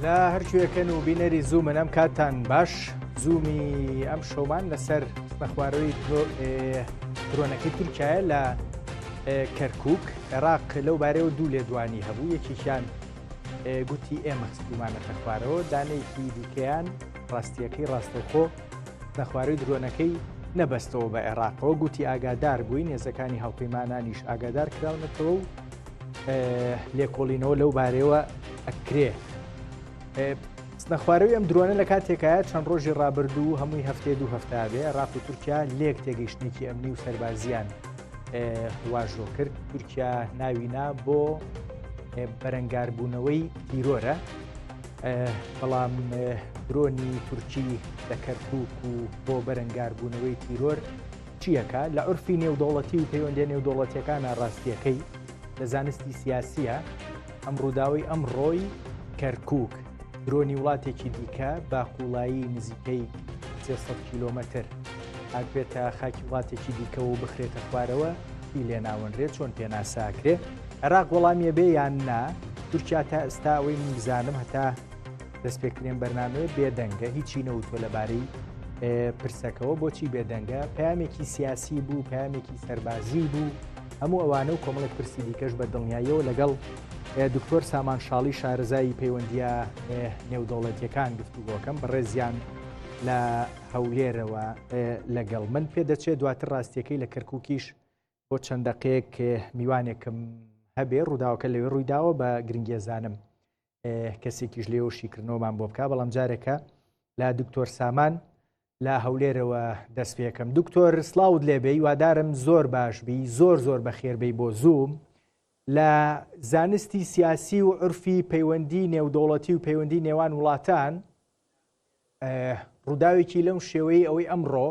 لا هەرکوێکەن و بینەری زوومن ئەم کاتان باش زوومی ئەم شۆمان لەسەر نەخواروی درۆنەکەی تورکایە لە کەرکووک عێراق لەو بارەوە دوو لێدوانی هەبوو یەکیشیان گوتی ئێمە هەستومانەتە خوارەوە دانەیەکی دیکەیان ڕاستیەکەی ڕاستەوخۆ نەخواروی درۆنەکەی نەبەستەوە بە عێراقەوە گوتی ئاگادار بووین هێزەکانی هاوپەیمانانیش ئاگادار کراونەتەوە و لێکۆڵینەوە لەو بارەوە ئەکرێ. نەخواروی ئەم درۆنە لە کاتێکایە چەند ڕۆژی ڕابردوو هەمووی هەفتێ دوو هەفتە بێ عێراق و تورکیا لێک تێگەیشتێکی ئەمنی و سەربازیان واژۆ کرد. تورکیا ناوینا بۆ بەرەنگاربوونەوەی تیرۆرە، بەڵام درۆنی تورکی لە کەرکووک و بۆ بەرەنگاربوونەوەی تیرۆر چیەکە؟ لە عورفی نێودەوڵەتی و پەیوەندی نێودەوڵەتیەکانە ڕاستیەکەی لە زانستی سیاسیە ئەم ڕووداوی ئەم ڕۆی کەرکووک درۆنی وڵاتێکی دیکە باقوڵایی نزیکەی 300 کیلۆمەتر هاتبێتە خاکی وڵاتێکی دیکە و بخرێتە خوارەوە پی لێ ناوەنرێت چۆن پێناساکرێ. عێراق وەڵامیە بێ یان نا؟ تورکیا تا ئێستا ئەوەی من بزانم هەتا دەستپێکردن بەرنامەیە بێدەنگە هیچی نەوتوە لەبارەی پرسەکەەوە. بۆچی بێدەنگە؟ پامێکی سیاسی بوو، پامێکی سەربازی بوو، هەموو ئەوانە و کۆمەڵێک پرسی دیکەش بە دڵنیاییەوە لەگەڵ دکتۆر سامان شاڵی شارەزایی پەیوەندیە نێودەوڵەتیەکان گفتوگۆکەم بەڕێزیان لە هەولێرەوە لەگەڵ من پێدەچێت دواتر ڕاستیەکەی لە کەرکووکیش بۆ چەند دەقەیەک میوانێکم هەبێ ڕووداوەکە لەوێ ڕوویداوە بە گرنگێزانم کەسێکیش لێوە شیکردنەوەمان بۆ بکە، بەڵام جارێکە لە دکتۆر سامان لە هەولێرەوە دەست پێکەم. دکتۆر سڵاوت لێبێ، وادارم زۆر باشبی، زۆر بەخێربەی بۆ زووم لە زانستی سیاسی و عورفی پەیوەندی نێودەوڵەتی و پەیوەندی نێوان وڵاتان ڕووداوێکی لەم شێوەی ئەوەی ئەمڕۆ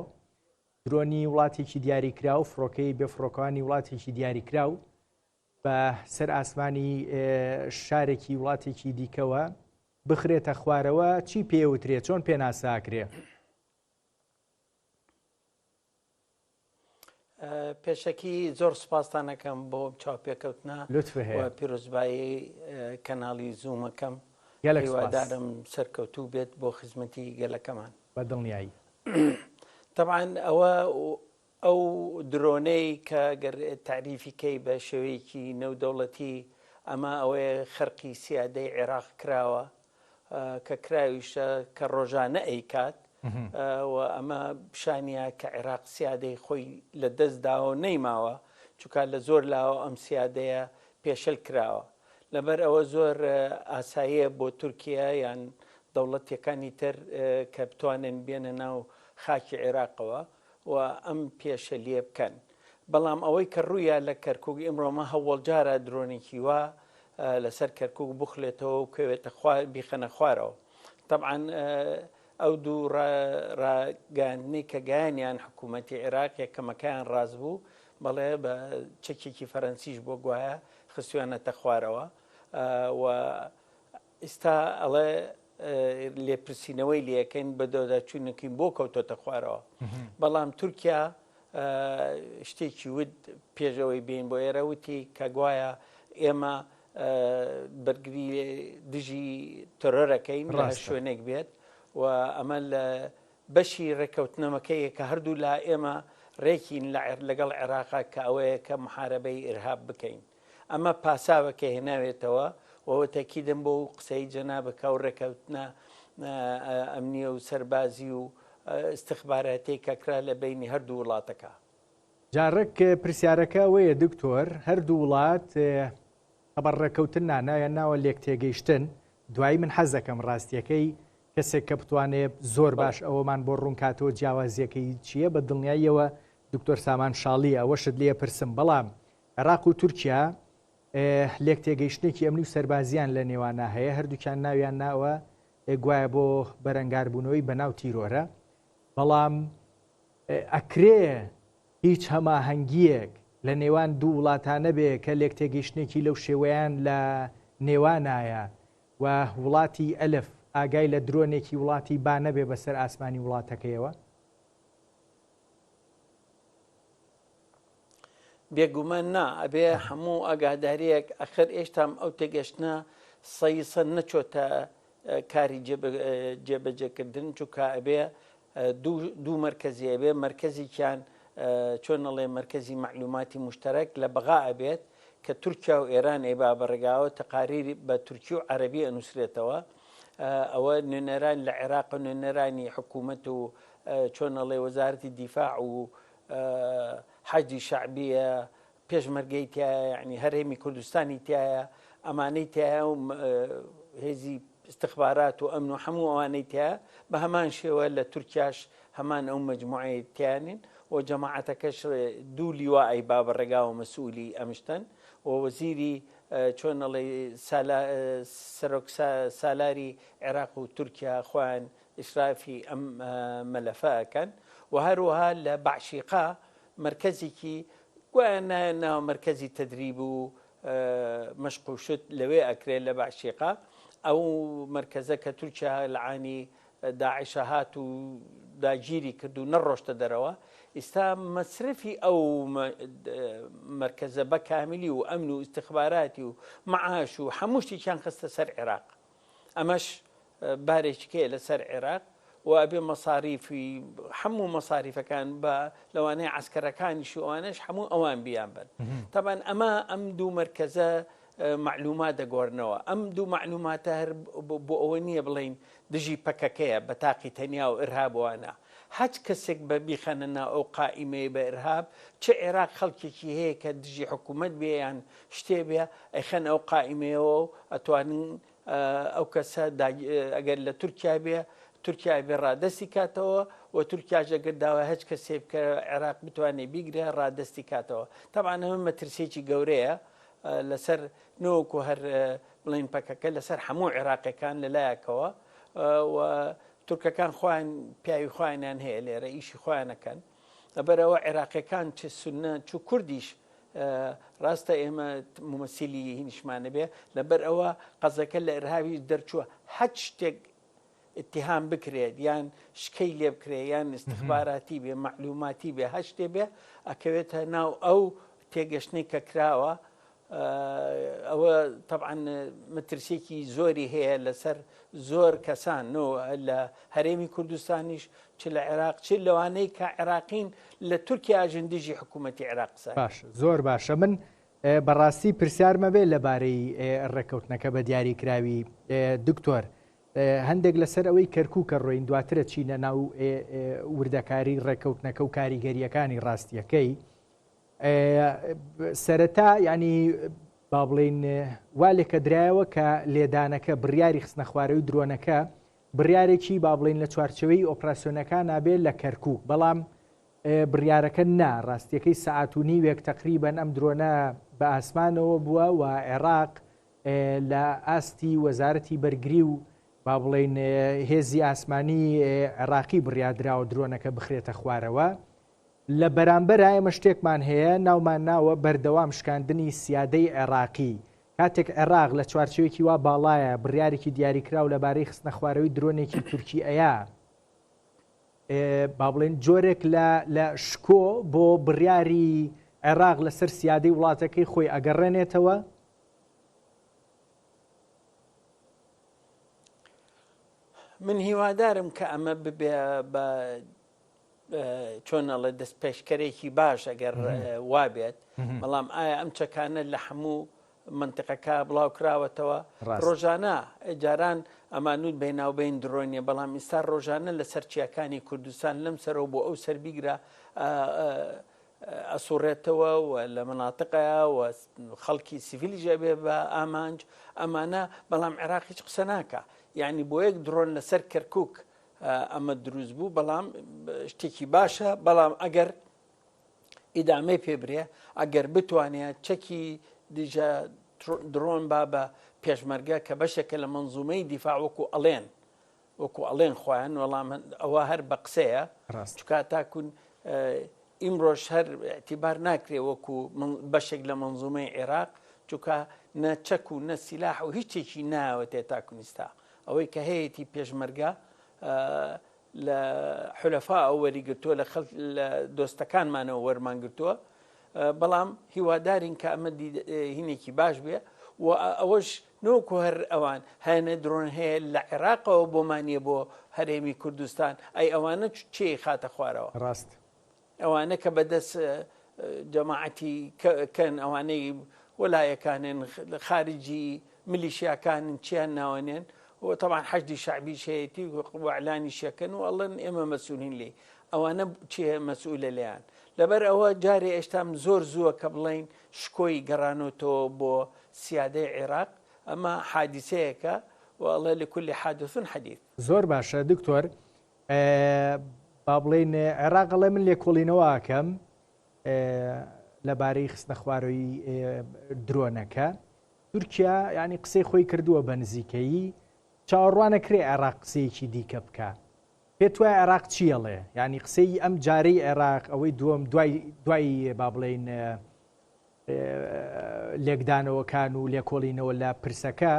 درۆنی وڵاتێکی دیاریکرا و فڕۆکەی بێفڕۆکانی وڵاتێکی دیاریکرا و بە سەر ئاسمانی شارێکی وڵاتێکی دیکەوە بخرێتە خوارەوە چی پێوترێت، چۆن پێناساکرێ؟ پێشەکی زۆر سوپاسدانەکەم بۆ چاوپێکەوتنە پیرۆزبایی کەناڵی زوومەکەم هیوادارم سەرکەوتوو بێت بۆ خزمەتی گەلەکەمان بە دڵنیایی. طبعاً ئەو درۆنەی کە تعریفیکەی بە شێوەیەکی نێودەوڵەتی ئەمە ئەوەیە خەرقی سیادەی عێراق کراوە کە کراویشە کە ڕۆژانە ئەیکات و ئەمە پیشانیە کە عێراق سیادەی خۆی لە دەستداوە نەیماوە چونکە لە زۆر لاوە ئەم سیادەیە پێشەل کراوە. لەبەر ئەوە زۆر ئاساییە بۆ تورکیا یان دەوڵەتیەکانی تر کە بتوانن بێنە ناو خاکی عێراقەوە و ئەم پێشەلیە بکەن. بەڵام ئەوەی کە ڕوویە لە کەرکووک ئێمڕۆمە هەوڵجارە درۆنێکی وە لەسەر کەرکووک بخلێتەوە و کەوێتە بیخەنە خوارەوە. طبعاً ئەو دوو ڕاگەاندنەی کە گایانیان حکوومەتی عێراق یەکەمەکەیان ڕاست بوو، بەڵێ بە چەکێکی فەرەنسیش بۆ گوایە خستویانەتە خوارەوە و ئێستا ئەڵێ لێپرسینەوەی لەکەین بە دەوداچوونەکەین بۆ کەوتۆتە خوارەوە. بەڵام تورکیا شتێکی ود پێشەوەی بین بۆ ئێرە وتی کە گوایە ئێمە بەرگری دژی تۆرۆرەکەین لە شوێنێک بێت و ئەمە لە بەشی ڕێکەوتنەمەکەیە کە هەردوو لا ئێمە ڕێکین لەگەڵ عێراقا کە ئەوەیە کە محارەبەی ئیرهاب بکەین. ئەمە پاساوەکە هێناوێتەوە وەوە تەکیدم بۆ قسەی جەنابەکە و ڕێکەوتنە ئەمنیە و سەربازی و استخبارەتی کە کرا لە بینی هەردوو وڵاتەکە. جارێک پرسیارەکە وەیە دکتۆر، هەردوو وڵات ئەبەر ڕێکەوتن نانایە ناوە لێک تێگەیشتن، دوایی من حەزەکەم ڕاستیەکەی کەسێک کە بتوانێت زۆر باش ئەوەمان بۆ ڕوونکاتەوە جیاوازیەکەی چییە بە دڵنیاییەوە دکتۆر سامان شاڵی ئەوەشت لێ پرسم. بەڵام عێراق و تورکیا لێک تێگەیشتێکی ئەمنی و سەربازیان لە نێوانە هەیە، هەردووکیان ناویان ناوە گوایە بۆ بەرەنگاربوونەوەی بەناو تیرۆرە، بەڵام ئەکرێ هیچ هەماهەنگیەک لە نێوان دوو وڵاتانە بێ کە لێک تێگەیشتێکی لەو شێوەیان لە نێوانایە و وڵاتی ئەلف ئاگای لە درۆنێکی وڵاتی با نەبێ بەسەر ئاسمانی وڵاتەکەیەوە؟ بێگومان نا ئەبێ هەموو ئاگاداریەک ئەخر ئێشتام ئەو تێگەشتە سەیسە نەچۆتە کاری جێبەجێکردن چونکە ئەبێ دوو مرکزی ئەبێ مرکزیان چۆن ئەڵێ مرکزی معلوماتی مشترک لە بەغا ئەبێت کە تورکیا و ئێران ئێبا بەڕێگاوە تەقاریری بە تورکی و عەرەبی ئەنووسرێتەوە ئەوە نوێنەران لە عێراق و نوێنەرانی حکوومەت و چۆن ئەڵێ وەزارەتی دیفاع و حەجی شەعبیە پێشمەرگەی تایە یعنی هەرێمی کوردستانی تایە ئەمانەی تایە و هێزی استخبارات و ئەمن و هەموو ئەوانەی تایە بە هەمان شێوە لە تورکیاش هەمان ئەو مەجموعەی تیانین و جەماعەتەکەش دوو لیوائەی با بەڕێگاوە مەسئولی ئەمشتن و وەزیری چۆن ئەڵێ سەرۆک سالاری عێراق و تورکیا خۆیان ئیشرافی ئەم مەلەفە ئەکەن و هەروەها لە بەعشیقا مرکزێکی گوایان ناو مرکزی تدریب و مەشق و شت لەوێ ئەکرێت لە بەعشیقا ئەو مرکزە کە تورکیا لەعانی داعشە هات و داگیری کرد و نەڕۆشتە دەرەوە ئێستا مەصرفی ئەو مرکزە بە کاملی و ئەمن و استخباراتی و معاش و هەموو شتێکیان خستە سەر عێراق ئەمەش بارێکێ لەسەر عێراق و ئەبێ مەصاریفی هەموو مەصاریفەکان بە لەوانەیە عسکەرەکانیش و ئەوانش هەموو ئەوان بیان بن طبعاً ئەمە ئەم دوو مرکزە معلومات دەگۆڕنەوە ئەم دوو معلوماتە هەر بۆ ئەوە نییە بڵین دژی پەکەکەیە بە تاقی تەنیا و ئرهابوانە هەچ کەسێک بە بیخەنە ناو ئەو قائیمەیە بە ئرهاب چه عێراق خەڵکێکی هەیە کە دژی حکوومەت بێ یان شتێ بێ ئەیخەن ئەو قائیمەیەوە و ئەتوانن ئەو کەسە ئەگەر لە تورکیا بێ تورکیا بێ ڕادستی کاتەوە و تورکیا ئەگەر داوای هەچ کەسێ بکە عێراق بتوانێت بیگرێ ڕادستی کاتەوە طبعاً ئەمە مەترسێکی گەورەیە لەسەر نۆکو هەر بڵین پەکەکە لەسەر هەموو عێراقیەکان لەلایەکەوە و تورکەکان خۆیان پیاوی خۆیانیان هەیە لێرە ئیشی خۆیانەکەن لەبەرەوە عێراقیەکان چ سونە چ کوردیش ڕاستە ئێمە ممەسیلی هینیشمانە بێ لەبەر ئەوە قەزەکە لە ئەرهاوی دەرچووە هەچ شتێک اتهام بکرێت یان شکەی لێ بکرێ یان استخباراتی بێ معلوماتی بێ هەر شتێ بێ ئەکەوێتە ناو ئەو تێگەشتەی کە کراوە ئەوە طبعاً مەترسێکی زۆری هەیە لەسەر زۆر کەسان لە هەرێمی کوردستانیش چ لە عێراق چ لەوانەی کە عێراقین لە تورکیا ئاژەندەی حکوومەتی عێراق باش زۆر باشە من بەڕاستی پرسیارمە بێ لەبارەی ڕێکەوتنەکە بە دیاریکراوی دکتۆر هەندێک لەسەر ئەوەی کەرکووکە ڕۆین دواترە چینە ناو وردەکاری ڕێکەوتنەکە و کاریگەریەکانی ڕاستیەکەی سەرەتا ینی با بڵین والێکە درایەوە کە لێدانەکە بڕیاری خستنە خوارەوەی درۆنەکە بڕیارێکی با بڵین لە چوارچەوەی ئۆپراسیۆنەکان نابێت لە کەرکووک بەڵام بڕیارەکە نا ڕاستیەکەی سەعات و نیوێک تقریبەن ئەم درۆنە بە ئاسمانەوە بووە و عێراق لە ئاستی وەزارەتی بەرگری و با بڵین هێزی ئاسمانی عێراقی بڕیادراوە درۆنەکە بخرێتە خوارەوە لە بەرامبەر ئێمە شتێکمان هەیە ناومان ناوە بەردەوام شکاندنی سیادەی عێراقی کاتێک عێراق لە چوارچێوێکی وا باڵایە بڕیارێکی دیاریکراو لەبارەی خستنە خوارەوەی درۆنێکی تورکی ئەیە با بڵێن جۆرێک لە شکۆ بۆ بڕیاری عێراق لەسەر سیادەی وڵاتەکەی خۆی ئەگەڕێنێتەوە من هیوادارم کە ئەمە ببێ بە چۆنەڵە دەست پێشکەرێکی باش ئەگەر وابێت بەڵام ئایا ئەم چەکانە لە هەموو منتیقەکە بڵاو کراوەتەوە ڕۆژانە جاران ئەمانوت بەیناوبین درۆنیە بەڵام ئێستا ڕۆژانە لە سەرچیەکانی کوردستان لەم سەرەوە بۆ ئەو سەربیگرە ئەسوڕێتەوە و لە مناتقەیە و خەڵکی سیڤیلی ژەبێ بە ئامانج ئەمانە بەڵام عێراقی هیچ قسە ناکە یعنی بۆ یەک درۆن لەسەر کەرکووک ئەمە دروست بوو بەڵام شتێکی باشە بەڵام ئەگەر ئیدامەی پێبرێ ئەگەر بتوانێت چەکی دیجە درۆن با بە پێشمەرگە کە بەشێکە لە منزومەی دیفاع وەکو ئەڵێن خۆیان وەڵام ئەوە هەر بە قسەیە چکات تاکون ئیمڕۆژ هەر ئەتیبار ناکرێ وەکو بەشێک لە منزومەی عێراق چونکە نە چەک و نە سیلاح و هیچ شتێکی ناوەتێ تاکونیستا ئەوەی کە هەیەی پێشمەرگە لە حولەفا ئەو وەریگرتووە لە دۆستەکانمانەوە وەرمانگرتووە بەڵام هیوادارین کە ئەمە هینێکی باش بێ و ئەوەش نۆکو هەر ئەوان هەنە درۆن هەیە لە عێراقەوە بۆمانیە بۆ هەرێمی کوردستان ئەی ئەوانە چی خاتە خوارەوە ڕاست ئەوانە کە بەدەست جەماعەتی کەن ئەوانەی وەلایەکانن خارجی میلیشیاکانن چیان ناوەنێن و طبعا حەشدی شعبی شەیەتی وەعلانی شەکەن و ئەڵێن ئێمە مەسئولین لێ ئەوانە چیە مەسئولە لێیان لەبەر ئەوە جارێ ئێشتام زۆر زووە کە بڵین شکۆی گەڕانۆتەوە بۆ سیادەی عێراق ئەمە حادیسەیەکە وڵێ لكل حادث حديث زۆر باشە دکتۆر با بڵێن عێراقڵێ من لێکۆڵینەوەکەم لەبارەی خستنە خوارەوەی درۆنەکە تورکیا ینی قسەی خۆی کردووە بە نزیکەیی چاوەڕوانەکرێ عێراق قسەیەکی دیکە بکە پێت وایە عێراق چیەڵێ ینی قسەی ئەم جارەی عێراق ئەوەی دووەم دوای با بڵێن لێکدانەوەکان و لێکۆڵینەوە لە پرسەکە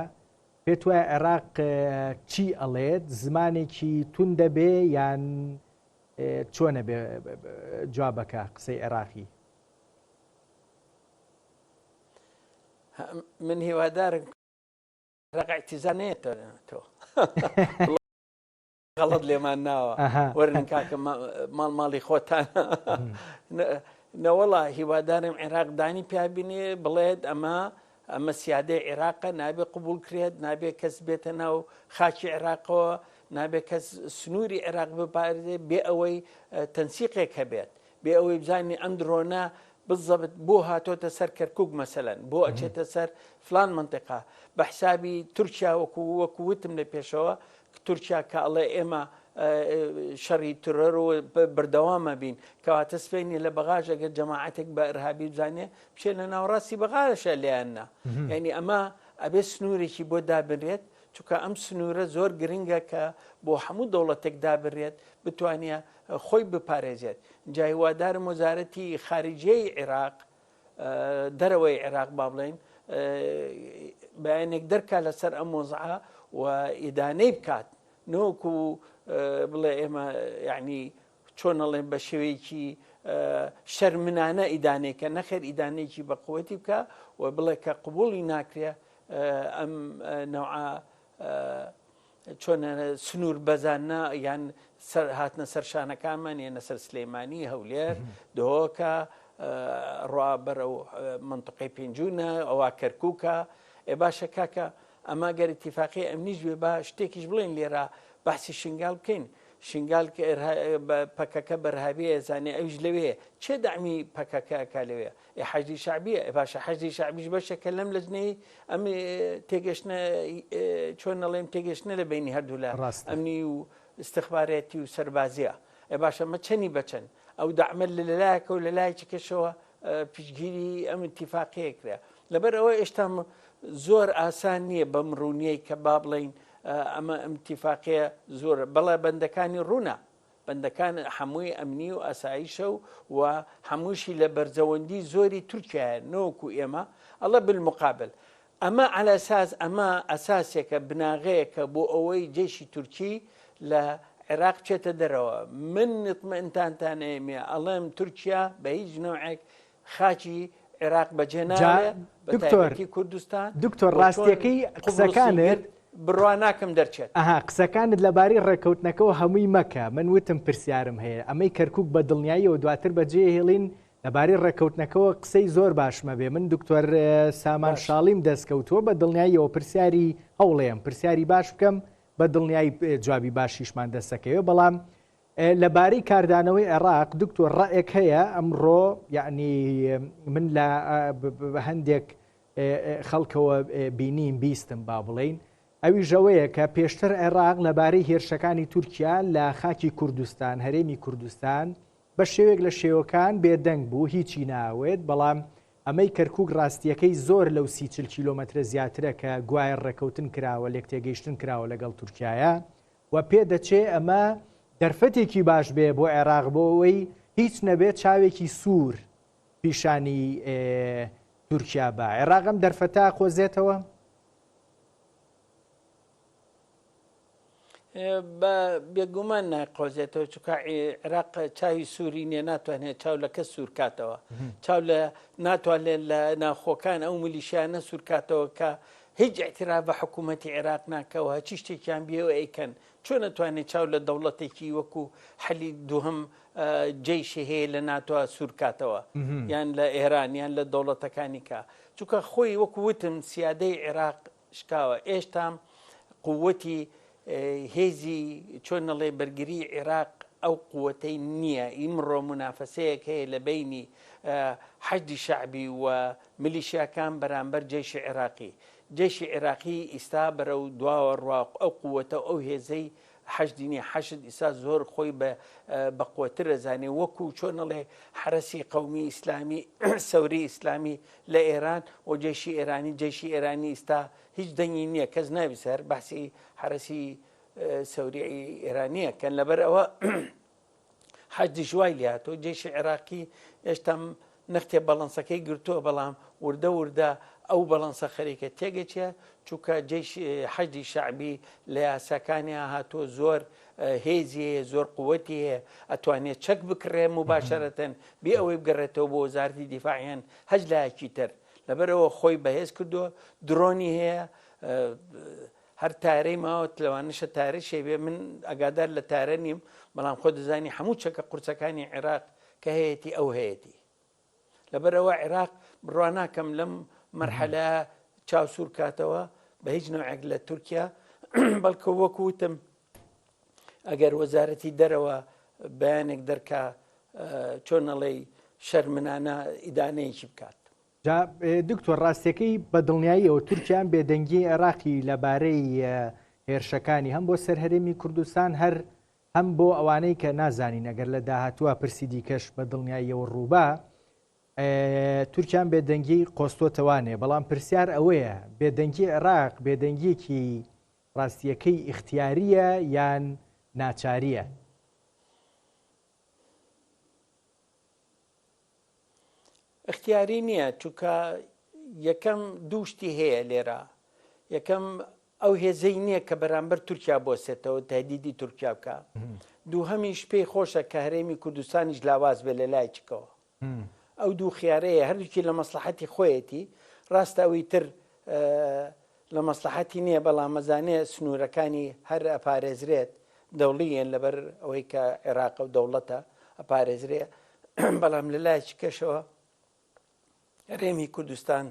پێت وایە عێراق چی ئەڵێت زمانێکی تون دەبێ یان چۆنە بێ جوابەکە قسەی عێراقی من هیوادارم عێراق اعتیزانێتە تۆ غەڵەت لێمان ناوە وەرن کاکە ماڵی خۆتان نەوەڵا هیوادارم عێراق دانی پیابینێ بڵێت ئەمە سیادەی عێراقە نابێ قبول کرێت نابێ کەس بێتە ناو خاکی عێراقەوە نابێت کەس سنووری عێراق بپارێ بێ ئەوەی تەنسیقێک هەبێت بێ ئەوەی بزانانی ئەم درۆنە بالضبط بۆ هاتۆتە سەر کەرکووک مەسەلەن بۆ ئەچێتە سەر فلان منطقە بە حسابی تورکیا وەکو وتم لە پێشەوە تورکیا کە ئەڵێ ئێمە شەڕی ترۆر و بەردەوامە بین کەواتە سپێنی لە بەغاژ ئەگەر جەماعەتێک بە ئەرهابی بزانێ بچێت لە ناوڕاستی بەغاژە لێیاننا یعنی ئەمە ئەبێ سنوورێکی بۆ دابرێت چونکە ئەم سنوورە زۆر گرنگە کە بۆ هەموو دەوڵەتێک دابرێت بتوانێ خۆی بپارێزێت جا هیوادارم وەزارەتی خارجیەی عێراق دەرەوەی عێراق با بڵێن بەیانێک دەرکا لەسەر ئەم مۆزعە و ئیدانەی بکات نۆکو بڵێ ئێمە یعنی چۆنەڵێن بە شێوەیەکی شەرمنانە ئیدانێکە نەخێر ئیدانێکی بەقوەتی بکە و بڵێ کە قبوڵی ناکرێ ئەم نەوعە چۆنە سنوور بەزانە یان هاتنە سەرشانەکانمان یانە سەر سلەیمانی هەولێر دۆکە ڕوا بەرەو منطقەی پێنجونە ئەوە کەرکووکە باشە کاکە ئەما گەر اتفاقی ئەمنیش بێ بە شتێکیش بڵێن لێرە بەحسی شنگال بکەین شنگال پەکەکە بەرهابیە زانێ ئەوش لەوێ چێ دامی پەکەکەکە لەوێ حەجی شعبیە باشە حەجی شعبیش بەشەکە لەم لەجنەی ئەم تێگەشتە چۆن نەڵێم تێگەشتە لە بینی هەردوو لە ئەمنی و استخبارەتی و سەربازیە باشە مە چەنی بەچەند ئەو دەعمە لەلایەکە و لەلایەکی کەشەوە پیشگیری ئەم اتفاقیە کرا لەبەر ئەوە ئێشتا زۆر ئاسان نییە بەم ڕوونیەی کە با بڵین ئەمە ئەمتیفاقەیە زۆر بەڵێ بەندەکانی ڕوونا بەندەکان هەمووی ئەمنی و ئاساییشە و هەمووشی لە بەرزەوەندی زۆری تورکیایە نەوەکو ئێمە ئەڵە بالمقابل ئەمە على ئەساس ئەمە ئەساسێکە بناغەیەکە بۆ ئەوەی جێشی تورکی لە عێراق بچێتە دەرەوە من نتمەئنتانتانەیەمێ ئەڵێم تورکیا بە هیچ نەوعێک خاکی عێراق بەجێناوێ بەتایبەتی کوردستان دکتۆر ڕاستیەکەی قسەکانت بڕوان ناکەم دەرچێت قسەکانت لەبارەی ڕێکەوتنەکەەوە هەمووی مەکە من وتم پرسیارم هەیە ئەمەی کەرکووک بە دڵنیاییەوە دواتر بەجێ هێڵین لەبارەی ڕێکەوتنەکەەوە قسەی زۆر باشمە بێ من دکتۆر سامان شاڵیم دەستکەوتووە بە دڵنیاییەوە پرسیاری هەوڵێم پرسیاری باش بکەم بە دڵنیایی جوابی باشیشمان دەستەکەوێ بەڵام لەبارەی کاردانەوەی عێراق دکتۆر ڕائێک هەیە ئەمڕۆ یعنی من لە هەندێک خەڵکەوە بینیم بیستم با بڵین ئەوی ژەوەیە کە پێشتر عێراق لەبارەی هێرشەکانی تورکیا لە خاکی کوردستان هەرێمی کوردستان بە شێوێک لە شێوەکان بێدەنگ بوو هیچی ناوێت بەڵام ئەمەی کەرکووک ڕاستیەکەی زۆر لەو 30 کیلۆمەترە زیاترە کە گوایە ڕێکەوتن کراوە لێک تێگەیشتن کراوە لەگەڵ تورکایە و پێدەچێ ئەمە دەرفەتێکی باش بێ بۆ عێراق بۆ ئەوەی هیچ نەبێت چاوێکی سوور پیشانی تورکیا بە عێراقم دەرفەتە خۆزێتەوە بێگومان ناقۆزێتەوە چکە عێراق چاوی سووری نیە ناتوانێت چاو لە کەس سوورکاتەوە چاو لە ناتوانێت لە ناخۆکان ئەو ملیشیانە سوورکاتەوە کە هیچ اعتراف بە حکوومەتی عێراق ناکەوە هەچی شتێکیان بێەوە ئەیکەن چۆن ناتوانێت چاو لە دەوڵەتێکی وەکو حەلی دووهم جێیشی هەیە لە ناتوە سوورکاتەوە یان لە ئێران یان لە دەوڵەتەکانی کە چونکە خۆی وەکو وتم سیادەی عێراق شکاوە ئێشتام قووەتی هێزی چۆنەڵێ بەرگری عێراق ئەو قووەتەی نییە ئیمڕۆ منافەسەیەک هەیە لە بینی حەشدی شعبی و ملیشیاکان بەرامبەر جێشی عێراقی جێشی عێراقی ئیستا بەرەو دواوە ڕواق ئەو قووەتە ئەو هێزەی حەشدی نیە حەشد ئیستا زۆر خۆی بە قووەتر ئەزانێ وەکو چۆنەڵێ حرەسی قەومی ئیسلامی سەوری ئیسلامی لە ئێران و جێشی ئێرانی ئیستا هیچ دەنگی نییە کەس نابیسەر باسی حرەسی سەوری ئێرانیە کەن لەبەر ئەوە حەجدی ژوای لاتۆ جێشی عێراقی ئێشتام نەختێ بەڵەنسەکەی گرتووە بەڵام وردە ئەو بەڵەنسە خەریکە تێگەچە چونکە حەجدی شعبی لە یاساکانی هاتۆ زۆر هێزی هەیە زۆر قووەتی هەیە ئەتوانێت چەک بکڕێ مباشەرەتەن بێ ئەوەی بگەڕێتەوە بۆ وەزارەتی دیفاعیان هەج لایەکی تر لەبەرەوە خۆی بەهێز کردووە درۆنی هەیە هەر تارەی ماوەت لەوانشە تارە شێبێ من ئەگادار لە تارە نیم بەڵام خۆ دەزانی هەموو چەکە قورچەکانی عێراق کە هەیەی ئەو هەیەی لەبەرەوە عێراق بڕواناکەم لەم مەرحەلە چاوسوور کاتەوە بە هیچ نوعێک لە تورکیا بەڵکە وەکو وتم ئەگەر وەزارەتی دەرەوە بەیانێک دەرکا چۆنەڵێ شەرمنانە ئیدانەیەکی بکات. دکتۆر ڕاستیەکەی بە دڵنیاییەوە تورکیان بێدەنگی عێراقی لەبارەی هێرشەکانی هەم بۆ سەرهەرێمی کوردستان هەم بۆ ئەوانەی کە نازانین ئەگەر لە داهاتووە پرسی دیکەش بە دڵنیاییەوە ڕووبا تورکیان بێدەنگی قۆستۆتەوانێ بەڵام پرسیار ئەوەیە بێدەنگی عێراق بێدەنگیەکی ڕاستیەکەی ئیختیاریە یان ناچاریە؟ اختیاری نییە چونکە یەکەم دووشتی هەیە لێرە یەکەم ئەو هێزەی نییە کە بەرامبەر تورکیا بۆسێتەوە تهدیدی تورکیا بکە دووهەمیش پێی خۆشە کە هەرێمی کوردستانیش لاواز بێ لە لای چکەوە ئەو دوو خیارەیە هەردووکی لە مەسلحەتی خۆیەتی ڕاستە ئەوی تر لە مەسلحەتی نییە بەڵام مەزانەیە سنوورەکانی هەر ئەپارێزرێت دەوڵیەن لەبەر ئەوەی کە عێراق و دەوڵەتە ئەپارێزرێ بەڵام لە لای چکەشەوە هەرێمی کوردستان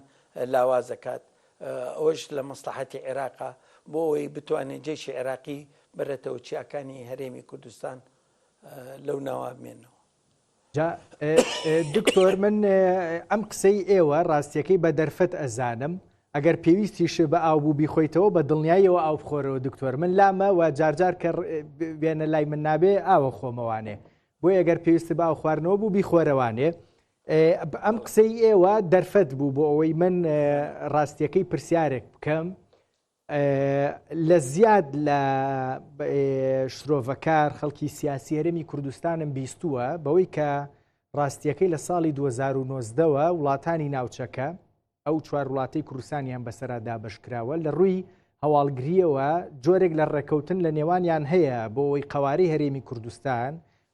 لاواز دەکات ئەوەش لە مەسلحەتی عێراقا بۆ ئەوەی بتوانێت جێشی عێراقی بەرێتەوە چیاکانی هەرێمی کوردستان لەو ناوا بمێنەوە. دکتۆر من ئەم قسەی ئێوە ڕاستیەکەی بە دەرفەت ئەزانم ئەگەر پێویستیش بە ئاوبوو بیخۆیتەوە بە دڵنیاییەوە ئاو بخۆرەوە دکتۆر من لامە و جارجار کە بێنە لای من نابێ ئاوە خۆمەوانێ بۆی ئەگەر پێویست بە ئاو خواردنەوە بوو بیخۆرەوانێ ئەم قسەی ئێوە دەرفەت بوو بۆ ئەوەی من ڕاستیەکەی پرسیارێک بکەم لە زیاد لە شرۆڤەکار خەڵکی سیاسی هەرێمی کوردستانم بیستووە بەوەی کە ڕاستیەکەی لە ساڵی 2009ەوە وڵاتانی ناوچەکە ئەو چوار وڵاتی کوردستانیان بەسەرا دابەشکراوە لە ڕووی هەواڵگریەوە جۆرێک لە ڕێکەوتن لە نێوانیان هەیە بۆ ئەوەی قەوارەی هەرێمی کوردستان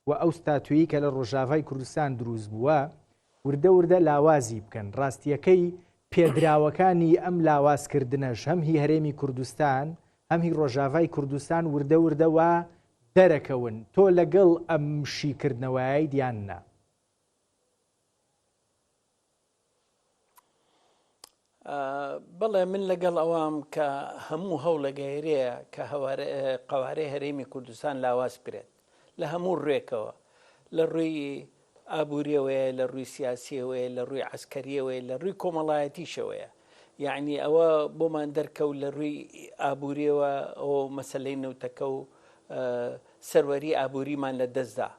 و ئەو ستاتویی کە لە ڕۆژاوای کوردستان دروست بووە وردە لاوازی بکەن ڕاستیەکەی پێدراوەکانی ئەم لاوازکردنەش هەم هی هەرێمی کوردستان هەم هی ڕۆژاوای کوردستان وردەوە دەرەکەون تۆ لەگەڵ ئەم شیکردنەوەی دیاننا بەڵێ من لەگەڵ ئەوام کە هەموو هەوڵەگەیرەیە کە قەوارەی هەرێمی کوردستان لاواز بکرێت لە هەموو ڕێکەوە لە ڕووی ئابوووریەوەیە لە ڕووی سیاسیەوەیە لە ڕووی عسکەریەوەیە لە ڕووی کۆمەڵایەتیشەوەیە یعنی ئەوە بۆمان دەرکەوت لە ڕووی ئابوووریەوە ئەو مەسلەی نەوتەکە و سەروەری ئابوووریمان لە دەستدا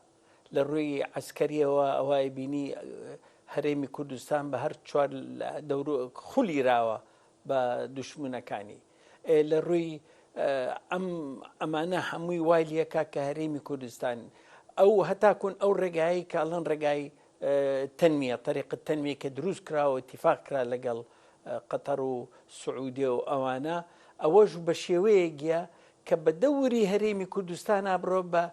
لە ڕووی عسکەریەوە ئەوای بینی هەرێمی کوردستان بە هەر چوار خولیراوە بە دوشمنەکانی لە ڕووی ئەمانە هەمووی وای لەکە کە هەرێمی کوردستان ئەو هەتاکوون ئەو ڕێگایی کاڵەن ڕێگای تەنمیە طریقە تەنمیە کە دروست کراوە اتفاق کرا لەگەڵ قەتەر و سعودیە و ئەوانە ئەوەش بە شێوەیەکە کە بە دەوری هەرێمی کوردستانە بڕۆ بە